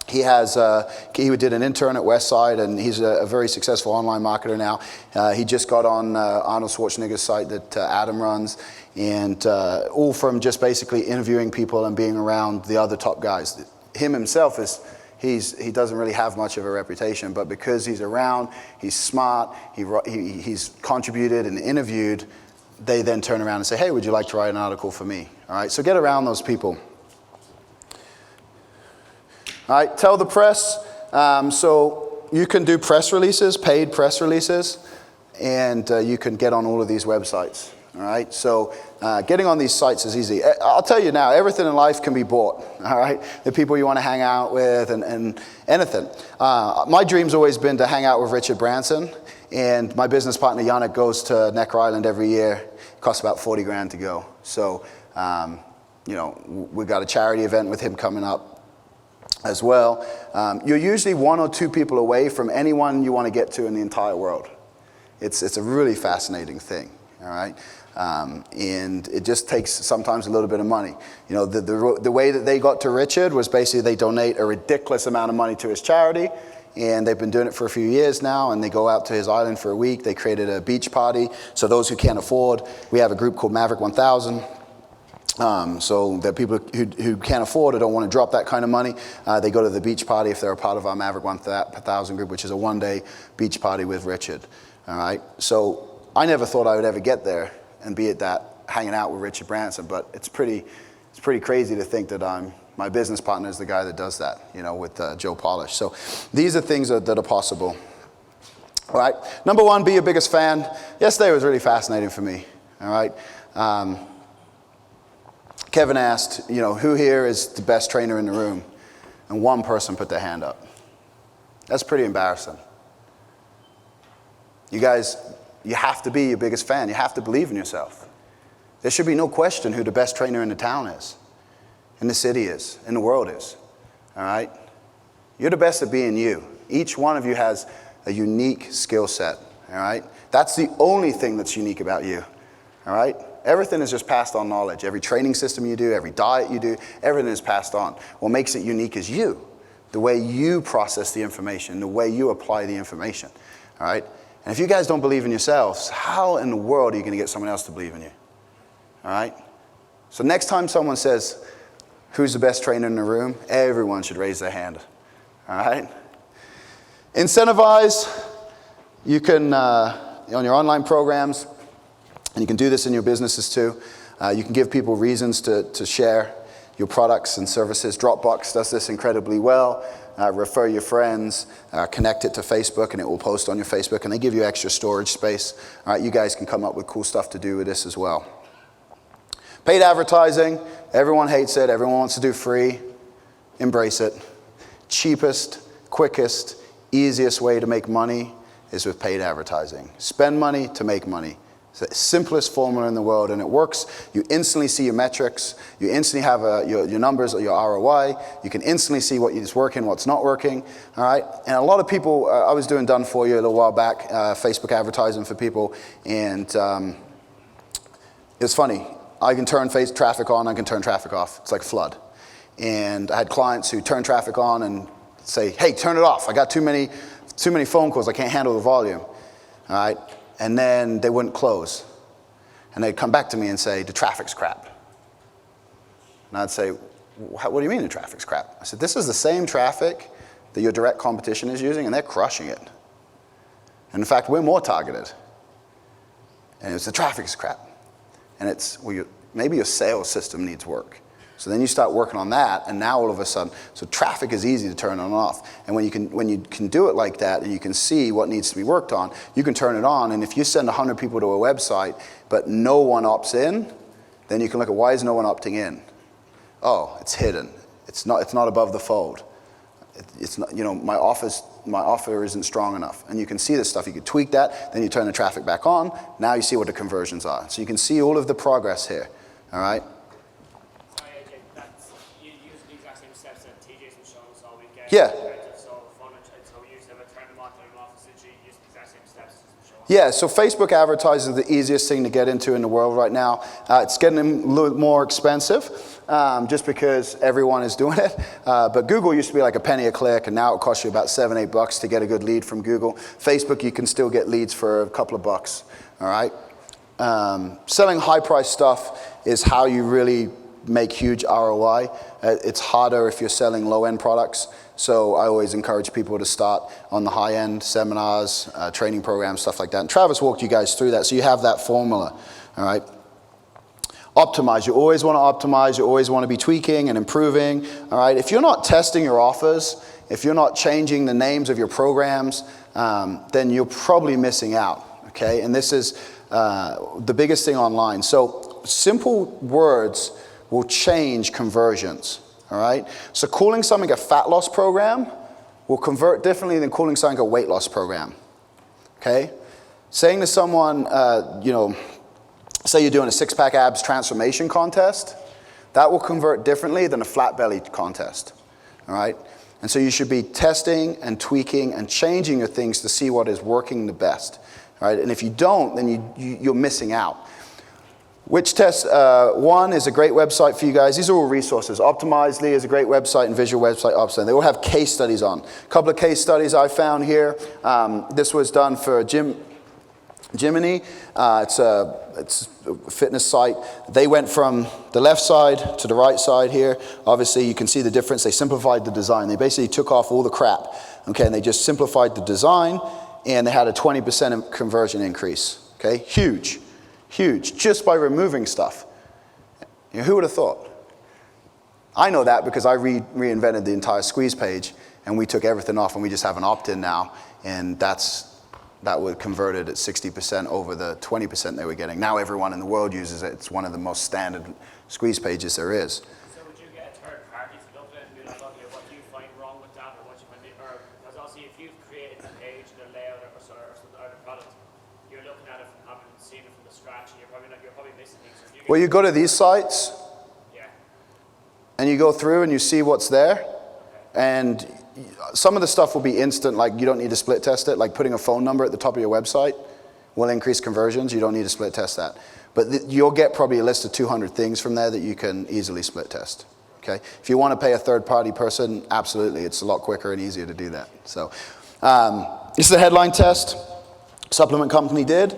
he did an intern at Westside, and he's a very successful online marketer now. He just got on Arnold Schwarzenegger's site that Adam runs, and all from just basically interviewing people and being around the other top guys. Him himself he doesn't really have much of a reputation, but because he's around, he's smart, he's contributed and interviewed, they then turn around and say, hey, would you like to write an article for me? All right, so get around those people. All right, tell the press. So you can do press releases, paid press releases, and you can get on all of these websites. All right, so getting on these sites is easy. I'll tell you now, everything in life can be bought. All right, the people you want to hang out with and anything. My dream's always been to hang out with Richard Branson, and my business partner Yannick goes to Necker Island every year. It costs about $40,000 to go. So we got a charity event with him coming up as well. You're usually 1 or 2 people away from anyone you want to get to in the entire world. It's a really fascinating thing, all right? And it just takes sometimes a little bit of money. The way that they got to Richard was basically they donate a ridiculous amount of money to his charity, and they've been doing it for a few years now, and they go out to his island for a week. They created a beach party, so those who can't afford, we have a group called Maverick 1000. So that people who can't afford or don't want to drop that kind of money, they go to the beach party if they're a part of our Maverick 1000 group, which is a 1-day beach party with Richard. All right. So I never thought I would ever get there and be at that hanging out with Richard Branson, but it's pretty crazy to think that my business partner is the guy that does that, with Joe Polish. So these are things that are possible. All right. Number 1, be your biggest fan. Yesterday was really fascinating for me. All right. Kevin asked, who here is the best trainer in the room? And 1 person put their hand up. That's pretty embarrassing. You guys, you have to be your biggest fan. You have to believe in yourself. There should be no question who the best trainer in the town is, in the city is, in the world is. All right? You're the best at being you. Each one of you has a unique skill set. All right? That's the only thing that's unique about you. All right? Everything is just passed on knowledge. Every training system you do, every diet you do, everything is passed on. What makes it unique is you, the way you process the information, the way you apply the information. All right? And if you guys don't believe in yourselves, how in the world are you going to get someone else to believe in you? All right? So next time someone says, who's the best trainer in the room? Everyone should raise their hand. All right? Incentivize. You can, on your online programs, and you can do this in your businesses too. You can give people reasons to share your products and services. Dropbox does this incredibly well. Refer your friends, connect it to Facebook, and it will post on your Facebook, and they give you extra storage space. All right, you guys can come up with cool stuff to do with this as well. Paid advertising, everyone hates it. Everyone wants to do free. Embrace it. Cheapest, quickest, easiest way to make money is with paid advertising. Spend money to make money. It's the simplest formula in the world, and it works. You instantly see your metrics. You instantly have your numbers or your ROI. You can instantly see what is working, what's not working. All right. And a lot of people, I was doing Done For You a little while back, Facebook advertising for people, and it's funny. I can turn traffic on. I can turn traffic off. It's like flood. And I had clients who turn traffic on and say, "Hey, turn it off. I got too many phone calls. I can't handle the volume." All right. And then they wouldn't close. And they'd come back to me and say, "The traffic's crap." And I'd say, "What do you mean the traffic's crap?" I said, "This is the same traffic that your direct competition is using, and they're crushing it. And in fact, we're more targeted." And it's the traffic's crap. And it's, well, maybe your sales system needs work. So then you start working on that, and now all of a sudden, so traffic is easy to turn on and off. And when you can do it like that, and you can see what needs to be worked on, you can turn it on. And if you send 100 people to a website, but no one opts in, then you can look at why is no one opting in. Oh, it's hidden. It's not above the fold. It's not, my offer isn't strong enough. And you can see this stuff. You can tweak that, then you turn the traffic back on. Now you see what the conversions are. So you can see all of the progress here. All right. Yeah. Yeah, so Facebook advertising is the easiest thing to get into in the world right now. It's getting a little more expensive just because everyone is doing it. But Google used to be like a penny a click, and now it costs you about $7-8 to get a good lead from Google. Facebook, you can still get leads for a couple of bucks, all right? Selling high-priced stuff is how you really make huge ROI. It's harder if you're selling low-end products. So I always encourage people to start on the high-end seminars, training programs, stuff like that. And Travis walked you guys through that, so you have that formula, all right? Optimize. You always want to optimize. You always want to be tweaking and improving, all right? If you're not testing your offers, if you're not changing the names of your programs, then you're probably missing out, okay? And this is the biggest thing online. So simple words will change conversions. All right? So calling something a fat loss program will convert differently than calling something a weight loss program. Okay? Saying to someone, say you're doing a six-pack abs transformation contest, that will convert differently than a flat belly contest. All right? And so you should be testing and tweaking and changing your things to see what is working the best. All right? And if you don't, then you're missing out. Which Test One is a great website for you guys. These are all resources. Optimizely is a great website, and Visual Website Optimizely. They all have case studies on. A couple of case studies I found here. This was done for Jiminy. It's a fitness site. They went from the left side to the right side here. Obviously, you can see the difference. They simplified the design. They basically took off all the crap, okay, and they just simplified the design, and they had a 20% conversion increase, okay? Huge. Huge, just by removing stuff. Who would have thought? I know that because I reinvented the entire squeeze page, and we took everything off, and we just have an opt-in now, and that was converted at 60% over the 20% they were getting. Now everyone in the world uses it. It's one of the most standard squeeze pages there is. So would you get a third party to look at it and be like, okay, what do you find wrong with that, or what you find, or because obviously if you've created the page, the layout, or the product, you're looking at it from having seen it from the scratch, and you're probably missing things. So Well, you go to these sites, and you go through and you see what's there, and some of the stuff will be instant, like you don't need to split test it, like putting a phone number at the top of your website will increase conversions. You don't need to split test that. But you'll get probably a list of 200 things from there that you can easily split test. Okay? If you want to pay a third-party person, absolutely. It's a lot quicker and easier to do that. So this is a headline test. Supplement company did.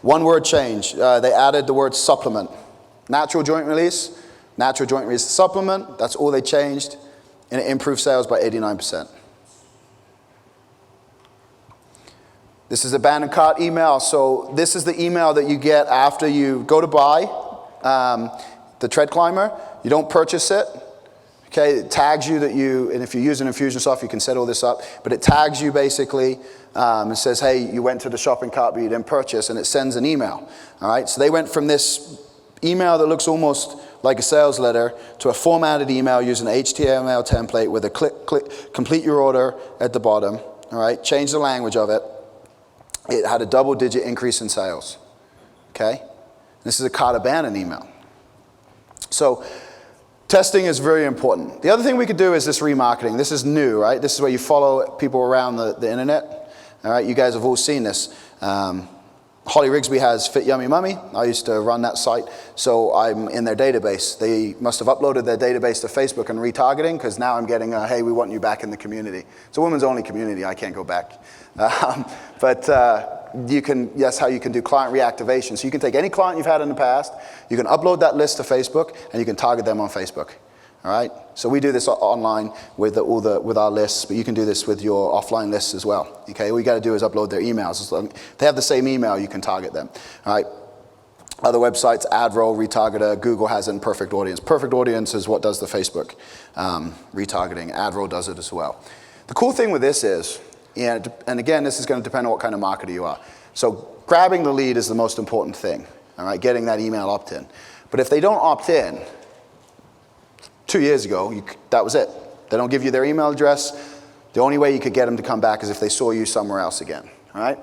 One word change. They added the word supplement. Natural joint release to supplement. That's all they changed. And it improved sales by 89%. This is abandoned cart email. So this is the email that you get after you go to buy the Tread Climber. You don't purchase it. Okay, it tags you that and if you're using Infusionsoft, you can set all this up, but it tags you basically and says, hey, you went to the shopping cart, but you didn't purchase, and it sends an email. All right, so they went from this email that looks almost like a sales letter to a formatted email using an HTML template with a click, complete your order at the bottom. All right, change the language of it. It had a double-digit increase in sales. okay? This is a Carter Bannon email. So testing is very important. The other thing we could do is this remarketing. This is new, right? This is where you follow people around the internet. All right, you guys have all seen this. Holly Rigsby has Fit Yummy Mummy. I used to run that site, so I'm in their database. They must have uploaded their database to Facebook and retargeting, because now I'm getting hey, we want you back in the community. It's a women's only community, I can't go back. You can, that's how you can do client reactivation. So you can take any client you've had in the past, you can upload that list to Facebook, and you can target them on Facebook. All right? So we do this online with with our lists, but you can do this with your offline lists as well. Okay? All you got to do is upload their emails. If they have the same email, you can target them. All right? Other websites, AdRoll, Retargeter, Google has it in Perfect Audience. Perfect Audience is what does the Facebook retargeting. AdRoll does it as well. The cool thing with this is, and again, this is going to depend on what kind of marketer you are. So grabbing the lead is the most important thing. All right? Getting that email opt-in. But if they don't opt in, 2 years ago, that was it. They don't give you their email address. The only way you could get them to come back is if they saw you somewhere else again. All right?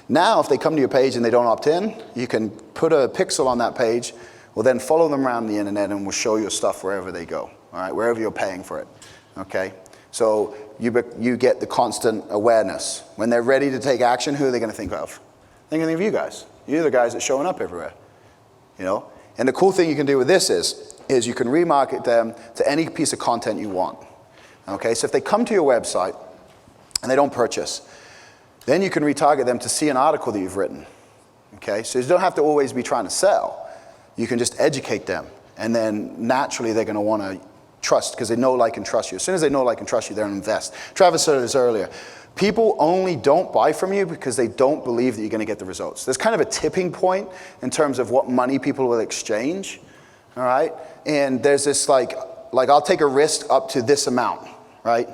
Now, if they come to your page and they don't opt in, you can put a pixel on that page. We'll then follow them around the internet, and we'll show your stuff wherever they go. All right? Wherever you're paying for it. Okay? So you get the constant awareness. When they're ready to take action, who are they going to think of? They're going to think of you guys. You're the guys that's showing up everywhere. You know? And the cool thing you can do with this is you can remarket them to any piece of content you want. Okay, so if they come to your website and they don't purchase, then you can retarget them to see an article that you've written. Okay, so you don't have to always be trying to sell. You can just educate them, and then naturally they're going to want to trust, because they know, like, and trust you. As soon as they know, like, and trust you, they're going to invest. Travis said this earlier. People only don't buy from you because they don't believe that you're going to get the results. There's kind of a tipping point in terms of what money people will exchange. All right? And there's this like I'll take a risk up to this amount, right?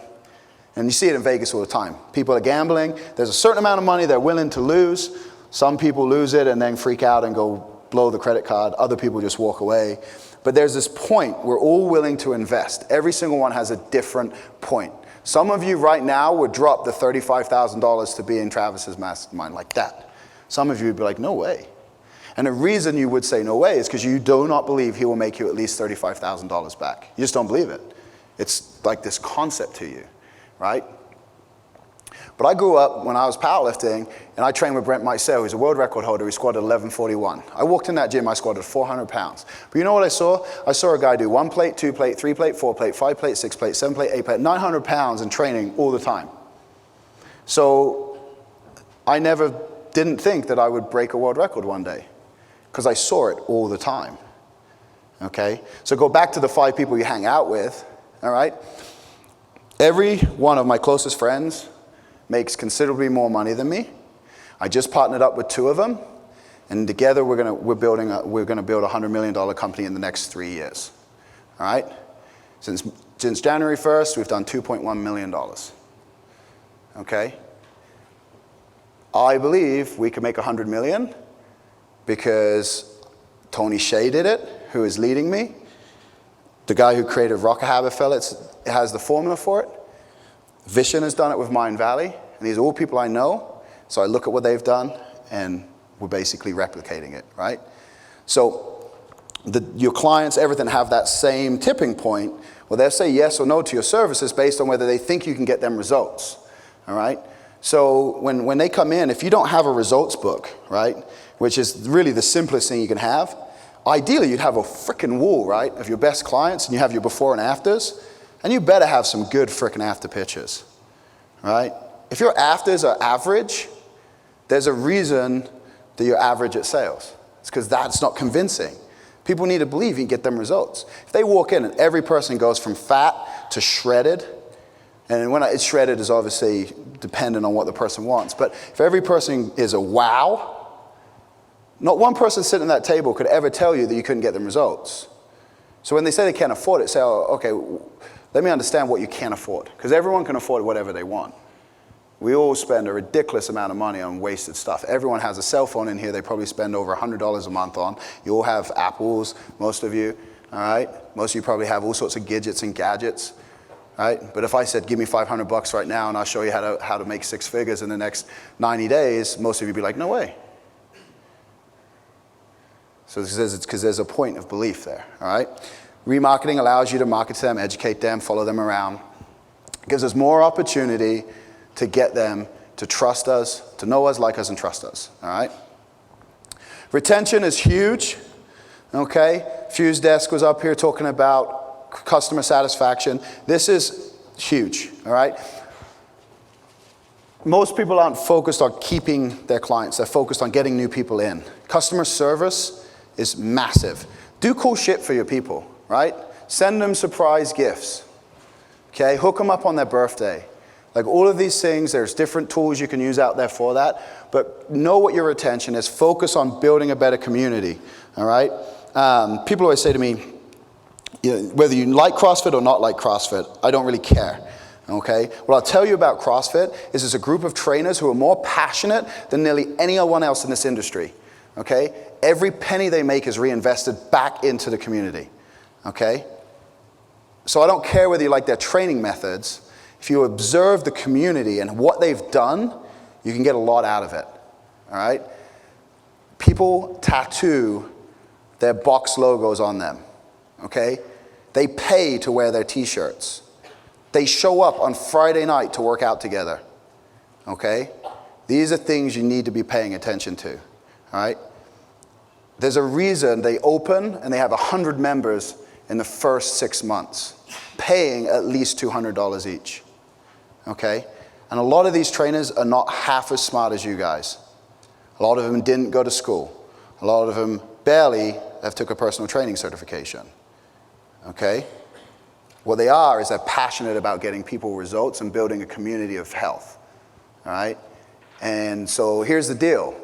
And you see it in Vegas all the time. People are gambling. There's a certain amount of money they're willing to lose. Some people lose it and then freak out and go blow the credit card. Other people just walk away. But there's this point we're all willing to invest. Every single one has a different point. Some of you right now would drop the $35,000 to be in Travis's mastermind like that. Some of you would be like, no way. And the reason you would say no way is because you do not believe he will make you at least $35,000 back. You just don't believe it. It's like this concept to you, right? But I grew up when I was powerlifting, and I trained with Brent Meisel, who's a world record holder. He squatted 1141. I walked in that gym, I squatted 400 pounds. But you know what I saw? I saw a guy do 1 plate, 2 plate, 3 plate, 4 plate, 5 plate, 6 plate, 7 plate, 8 plate, 900 pounds in training all the time. So I never didn't think that I would break a world record one day, because I saw it all the time. Okay? So go back to the 5 people you hang out with, all right? Every one of my closest friends makes considerably more money than me. I just partnered up with 2 of them, and together we're gonna build a $100 million company in the next 3 years. All right? Since January 1st, we've done $2.1 million. Okay? I believe we can make 100 million because Tony Shea did it, who is leading me. The guy who created Rocket Habit Fellets has the formula for it. Vishen has done it with Mindvalley, and these are all people I know. So I look at what they've done, and we're basically replicating it, right? So your clients, everything, have that same tipping point. Well, they'll say yes or no to your services based on whether they think you can get them results, all right? So when they come in, if you don't have a results book, right, which is really the simplest thing you can have, ideally you'd have a freaking wall, right, of your best clients, and you have your before and afters, and you better have some good freaking after pictures, right? If your afters are average, there's a reason that you're average at sales. It's because that's not convincing. People need to believe you can get them results. If they walk in and every person goes from fat to shredded, and when it's shredded is obviously dependent on what the person wants, but if every person is a wow, not one person sitting at that table could ever tell you that you couldn't get them results. So when they say they can't afford it, say, oh, okay, let me understand what you can't afford. Because everyone can afford whatever they want. We all spend a ridiculous amount of money on wasted stuff. Everyone has a cell phone in here they probably spend over $100 a month on. You all have Apples, most of you, all right? Most of you probably have all sorts of gadgets and gadgets, right? But if I said, give me $500 right now and I'll show you how to make 6 figures in the next 90 days, most of you would be like, no way. So it's because there's a point of belief there, all right? Remarketing allows you to market to them, educate them, follow them around. It gives us more opportunity to get them to trust us, to know us, like us, and trust us, all right? Retention is huge, okay? Fuse Desk was up here talking about customer satisfaction. This is huge, all right? Most people aren't focused on keeping their clients. They're focused on getting new people in. Customer service is massive. Do cool shit for your people, right? Send them surprise gifts, okay? Hook them up on their birthday. Like all of these things, there's different tools you can use out there for that, but know what your retention is. Focus on building a better community, all right? People always say to me, you know, whether you like CrossFit or not like CrossFit, I don't really care. Okay? What I'll tell you about CrossFit is it's a group of trainers who are more passionate than nearly anyone else in this industry. Okay? Every penny they make is reinvested back into the community. Okay? So I don't care whether you like their training methods. If you observe the community and what they've done, you can get a lot out of it. All right? People tattoo their box logos on them. Okay? They pay to wear their t-shirts. They show up on Friday night to work out together, okay? These are things you need to be paying attention to, all right? There's a reason they open and they have 100 members in the first 6 months, paying at least $200 each, okay? And a lot of these trainers are not half as smart as you guys. A lot of them didn't go to school. A lot of them barely have took a personal training certification, okay? What they are is they're passionate about getting people results and building a community of health, all right? And so here's the deal.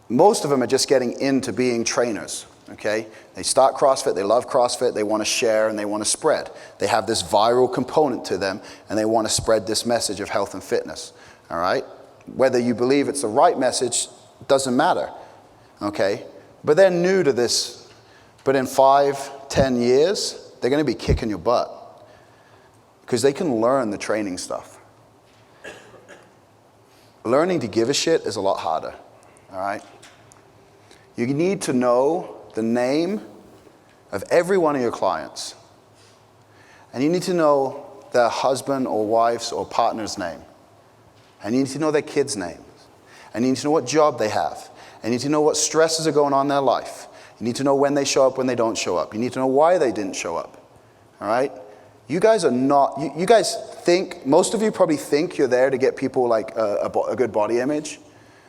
Most of them are just getting into being trainers, okay? They start CrossFit, they love CrossFit, they want to share and they want to spread. They have this viral component to them and they want to spread this message of health and fitness, all right? Whether you believe it's the right message doesn't matter, okay? But they're new to this. But in 5-10 years, they're going to be kicking your butt because they can learn the training stuff. Learning to give a shit is a lot harder, all right? You need to know the name of every one of your clients. And you need to know their husband or wife's or partner's name. And you need to know their kids' names. And you need to know what job they have. And you need to know what stresses are going on in their life. You need to know when they show up, when they don't show up. You need to know why they didn't show up, all right? You guys are not, you guys think, most of you probably think you're there to get people like a good body image.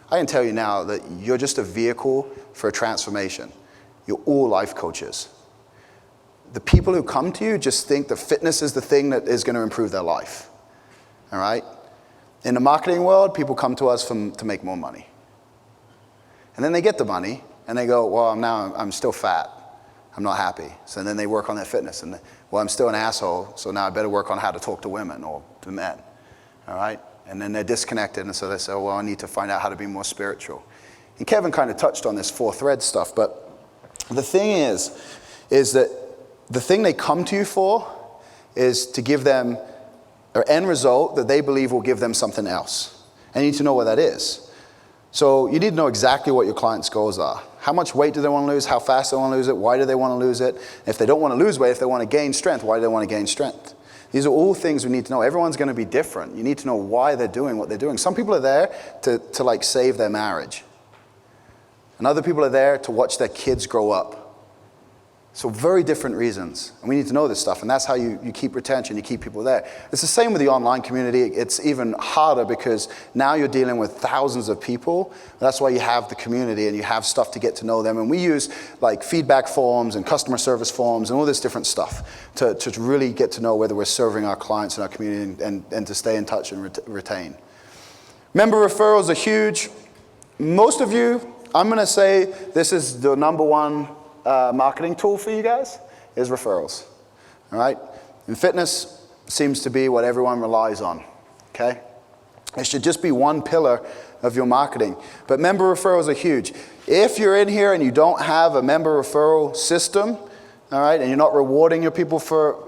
I can tell you now that you're just a vehicle for a transformation. You're all life coaches. The people who come to you just think that fitness is the thing that is going to improve their life, all right? In the marketing world, people come to us to make more money. And then they get the money, and they go, well, now I'm still fat. I'm not happy. So then they work on their fitness. And, well, I'm still an asshole, so now I better work on how to talk to women or to men. All right? And then they're disconnected, and so they say, well, I need to find out how to be more spiritual. And Kevin kind of touched on this 4-thread stuff, but the thing is that the thing they come to you for is to give them an end result that they believe will give them something else. And you need to know what that is. So you need to know exactly what your client's goals are. How much weight do they want to lose? How fast do they want to lose it? Why do they want to lose it? If they don't want to lose weight, if they want to gain strength, why do they want to gain strength? These are all things we need to know. Everyone's going to be different. You need to know why they're doing what they're doing. Some people are there to like save their marriage. And other people are there to watch their kids grow up. So very different reasons. And we need to know this stuff. And that's how you keep retention, you keep people there. It's the same with the online community. It's even harder because now you're dealing with thousands of people. That's why you have the community and you have stuff to get to know them. And we use like feedback forms and customer service forms and all this different stuff to really get to know whether we're serving our clients and our community and to stay in touch and retain. Member referrals are huge. Most of you, I'm going to say this is the number one marketing tool for you guys is referrals, all right? And fitness seems to be what everyone relies on, okay? It should just be one pillar of your marketing. But member referrals are huge. If you're in here and you don't have a member referral system, all right, and you're not rewarding your people for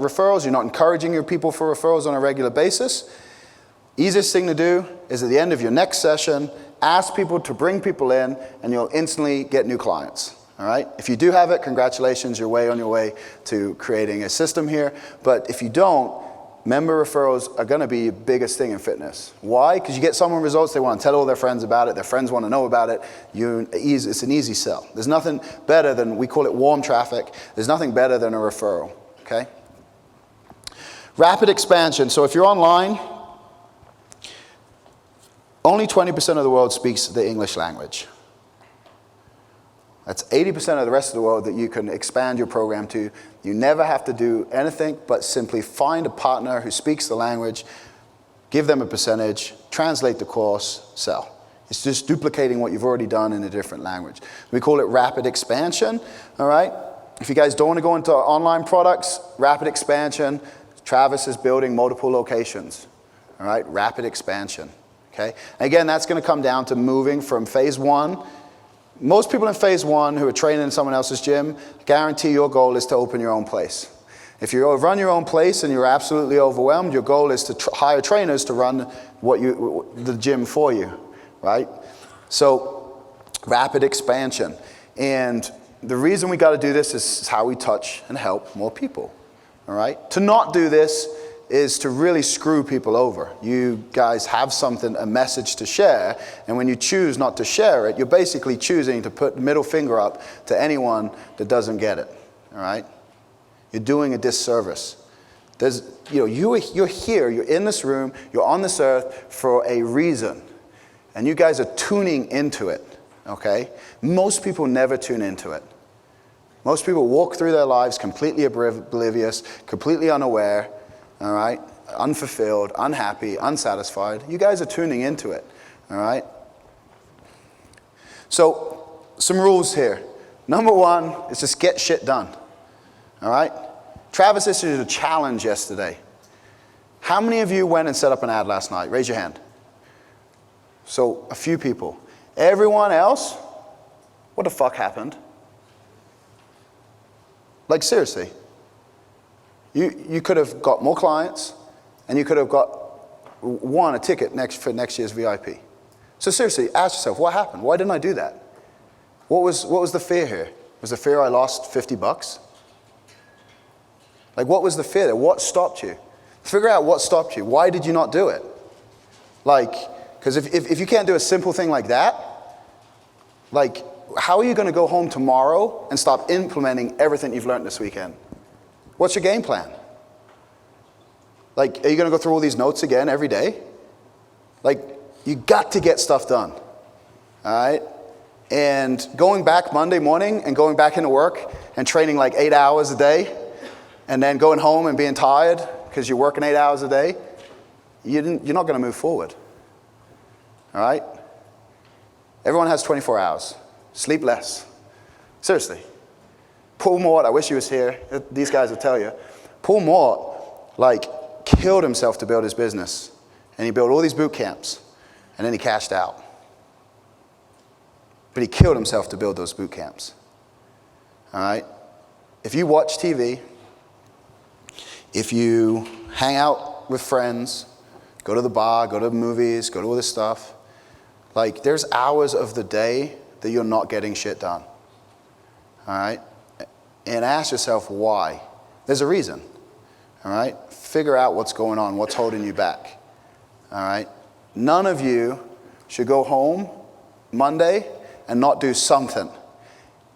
referrals, you're not encouraging your people for referrals on a regular basis, easiest thing to do is at the end of your next session Ask people to bring people in, and you'll instantly get new clients. All right? If you do have it, congratulations, you're way on your way to creating a system here. But if you don't, member referrals are going to be your biggest thing in fitness. Why? Because you get someone results, they want to tell all their friends about it, their friends want to know about it. It's an easy sell. There's nothing better than, we call it warm traffic, there's nothing better than a referral, okay? Rapid expansion. So if you're online, only 20% of the world speaks the English language. That's 80% of the rest of the world that you can expand your program to. You never have to do anything but simply find a partner who speaks the language, give them a percentage, translate the course, sell. It's just duplicating what you've already done in a different language. We call it rapid expansion, all right? If you guys don't want to go into online products, rapid expansion, Travis is building multiple locations, all right? Rapid expansion, okay? Again, that's going to come down to moving from phase 1. Most people in phase 1 who are training in someone else's gym, guarantee your goal is to open your own place. If you run your own place and you're absolutely overwhelmed, your goal is to hire trainers to run the gym for you, right? So, rapid expansion. And the reason we got to do this is how we touch and help more people, all right? To not do this is to really screw people over. You guys have something, a message to share, and when you choose not to share it, you're basically choosing to put the middle finger up to anyone that doesn't get it, all right? You're doing a disservice. You're here, you're in this room, you're on this earth for a reason, and you guys are tuning into it, okay? Most people never tune into it. Most people walk through their lives completely oblivious, completely unaware, all right, unfulfilled, unhappy, unsatisfied. You guys are tuning into it, all right? So, some rules here. Number 1 is just get shit done, all right? Travis issued a challenge yesterday. How many of you went and set up an ad last night? Raise your hand. So, a few people. Everyone else, what the fuck happened? Like, seriously. You could have got more clients, and you could have won a ticket for next year's VIP. So seriously, ask yourself, what happened? Why didn't I do that? What was the fear here? Was the fear I lost $50? Like, what was the fear there? What stopped you? Figure out what stopped you. Why did you not do it? Like, because if you can't do a simple thing like that, like, how are you going to go home tomorrow and start implementing everything you've learned this weekend? What's your game plan? Like, are you going to go through all these notes again every day? Like, you got to get stuff done, all right? And going back Monday morning and going back into work and training like 8 hours a day and then going home and being tired because you're working 8 hours a day, you're not going to move forward, all right? Everyone has 24 hours. Sleep less. Seriously. Paul Mort, I wish he was here. These guys will tell you. Paul Mort, like, killed himself to build his business. And he built all these boot camps. And then he cashed out. But he killed himself to build those boot camps. All right? If you watch TV, if you hang out with friends, go to the bar, go to the movies, go to all this stuff, like, there's hours of the day that you're not getting shit done. All right? And ask yourself why. There's a reason, all right? Figure out what's going on, what's holding you back, all right? None of you should go home Monday and not do something.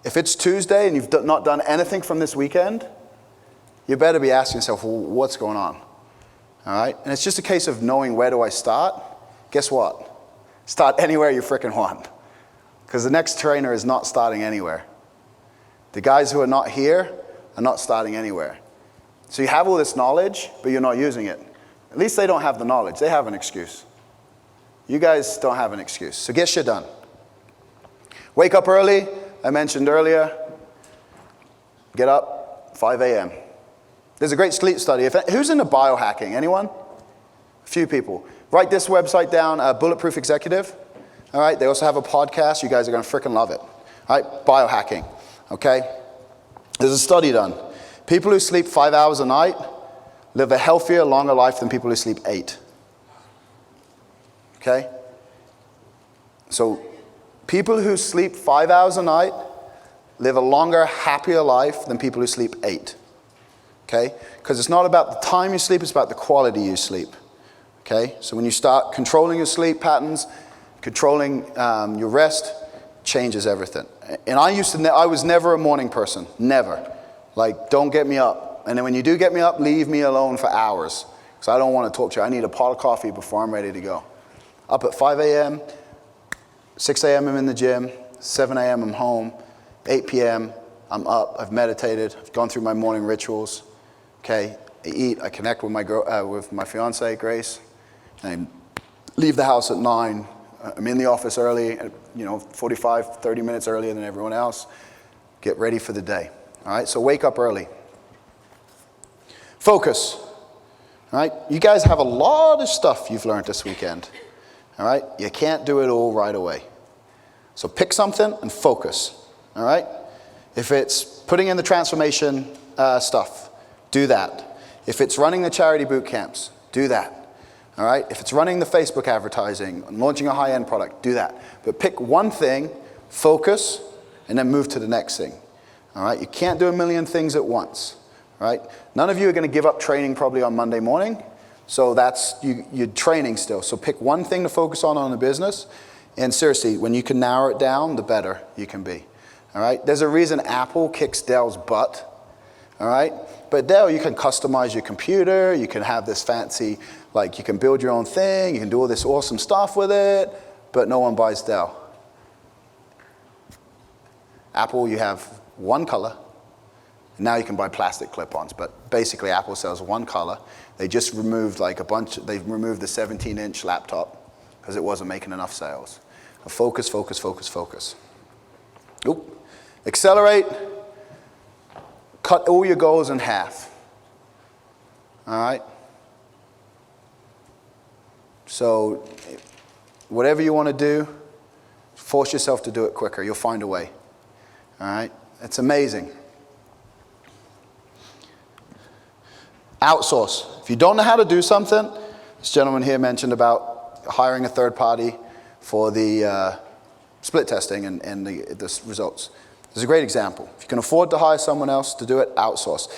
If it's Tuesday and you've not done anything from this weekend, you better be asking yourself, well, what's going on, all right? And it's just a case of knowing, where do I start? Guess what? Start anywhere you frickin' want, because the next trainer is not starting anywhere. The guys who are not here are not starting anywhere. So you have all this knowledge, but you're not using it. At least they don't have the knowledge. They have an excuse. You guys don't have an excuse. So get shit done. Wake up early. I mentioned earlier. Get up 5 a.m. There's a great sleep study. Who's into biohacking? Anyone? A few people. Write this website down, Bulletproof Executive. All right, they also have a podcast. You guys are going to freaking love it. All right, biohacking. Okay? There's a study done. People who sleep 5 hours a night live a healthier, longer life than people who sleep 8. Okay? So people who sleep 5 hours a night live a longer, happier life than people who sleep 8. Okay? Because it's not about the time you sleep, it's about the quality you sleep. Okay? So when you start controlling your sleep patterns, controlling your rest, changes everything. And I was never a morning person. Never. Like, don't get me up. And then when you do get me up, leave me alone for hours. Because I don't want to talk to you. I need a pot of coffee before I'm ready to go. Up at 5 a.m., 6 a.m. I'm in the gym, 7 a.m. I'm home, 8 p.m. I'm up, I've meditated, I've gone through my morning rituals. Okay, I eat, I connect with my fiance, Grace. And I leave the house at 9. I'm in the office early, 45, 30 minutes earlier than everyone else. Get ready for the day. All right, so wake up early. Focus. All right, you guys have a lot of stuff you've learned this weekend. All right, you can't do it all right away. So pick something and focus. All right, if it's putting in the transformation stuff, do that. If it's running the charity boot camps, do that. All right, if it's running the Facebook advertising, launching a high-end product, do that. But pick one thing, focus, and then move to the next thing. All right, you can't do a million things at once. All right, none of you are going to give up training probably on Monday morning. So that's, you're training still. So pick one thing to focus on the business. And seriously, when you can narrow it down, the better you can be. All right? There's a reason Apple kicks Dell's butt. All right? But Dell, you can customize your computer. You can have this fancy, like you can build your own thing. You can do all this awesome stuff with it. But no one buys Dell. Apple, you have one color. Now you can buy plastic clip-ons, but basically Apple sells one color. They just removed they removed the 17-inch laptop because it wasn't making enough sales. Focus, focus, focus, focus. Oop. Accelerate. Cut all your goals in half. All right? So whatever you want to do, force yourself to do it quicker. You'll find a way. All right? It's amazing. Outsource. If you don't know how to do something, this gentleman here mentioned about hiring a third party for the split testing and the results. There's a great example. If you can afford to hire someone else to do it, outsource.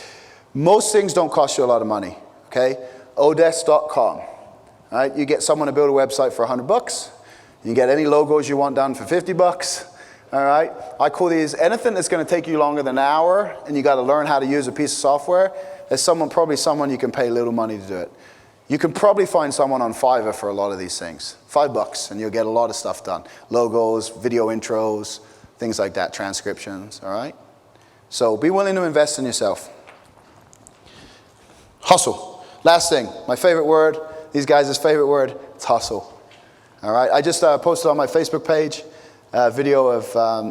Most things don't cost you a lot of money, okay? Odesk.com. All right, you get someone to build a website for $100. You get any logos you want done for $50. All right, I call these anything that's going to take you longer than an hour, and you got to learn how to use a piece of software. There's probably someone you can pay little money to do it. You can probably find someone on Fiverr for a lot of these things. $5, and you'll get a lot of stuff done. Logos, video intros, things like that, transcriptions, all right? So be willing to invest in yourself. Hustle. Last thing, my favorite word, these guys' favorite word, it's hustle. All right, I just posted on my Facebook page a video of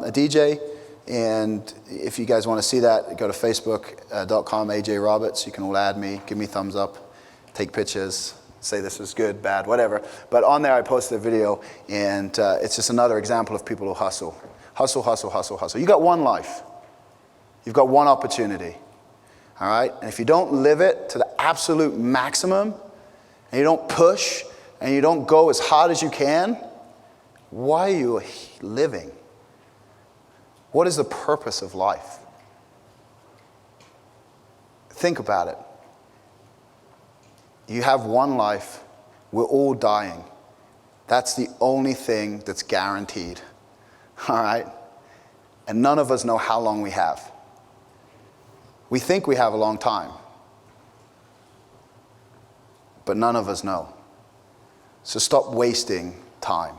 a DJ. And if you guys want to see that, go to facebook.com, AJ Roberts. You can all add me, give me a thumbs up, take pictures, say this was good, bad, whatever. But on there I posted a video, and it's just another example of people who hustle. Hustle, hustle, hustle, hustle. You got one life. You've got one opportunity. All right? And if you don't live it to the absolute maximum, and you don't push, and you don't go as hard as you can, why are you living? What is the purpose of life? Think about it. You have one life. We're all dying. That's the only thing that's guaranteed. All right? And none of us know how long we have. We think we have a long time. But none of us know. So stop wasting time.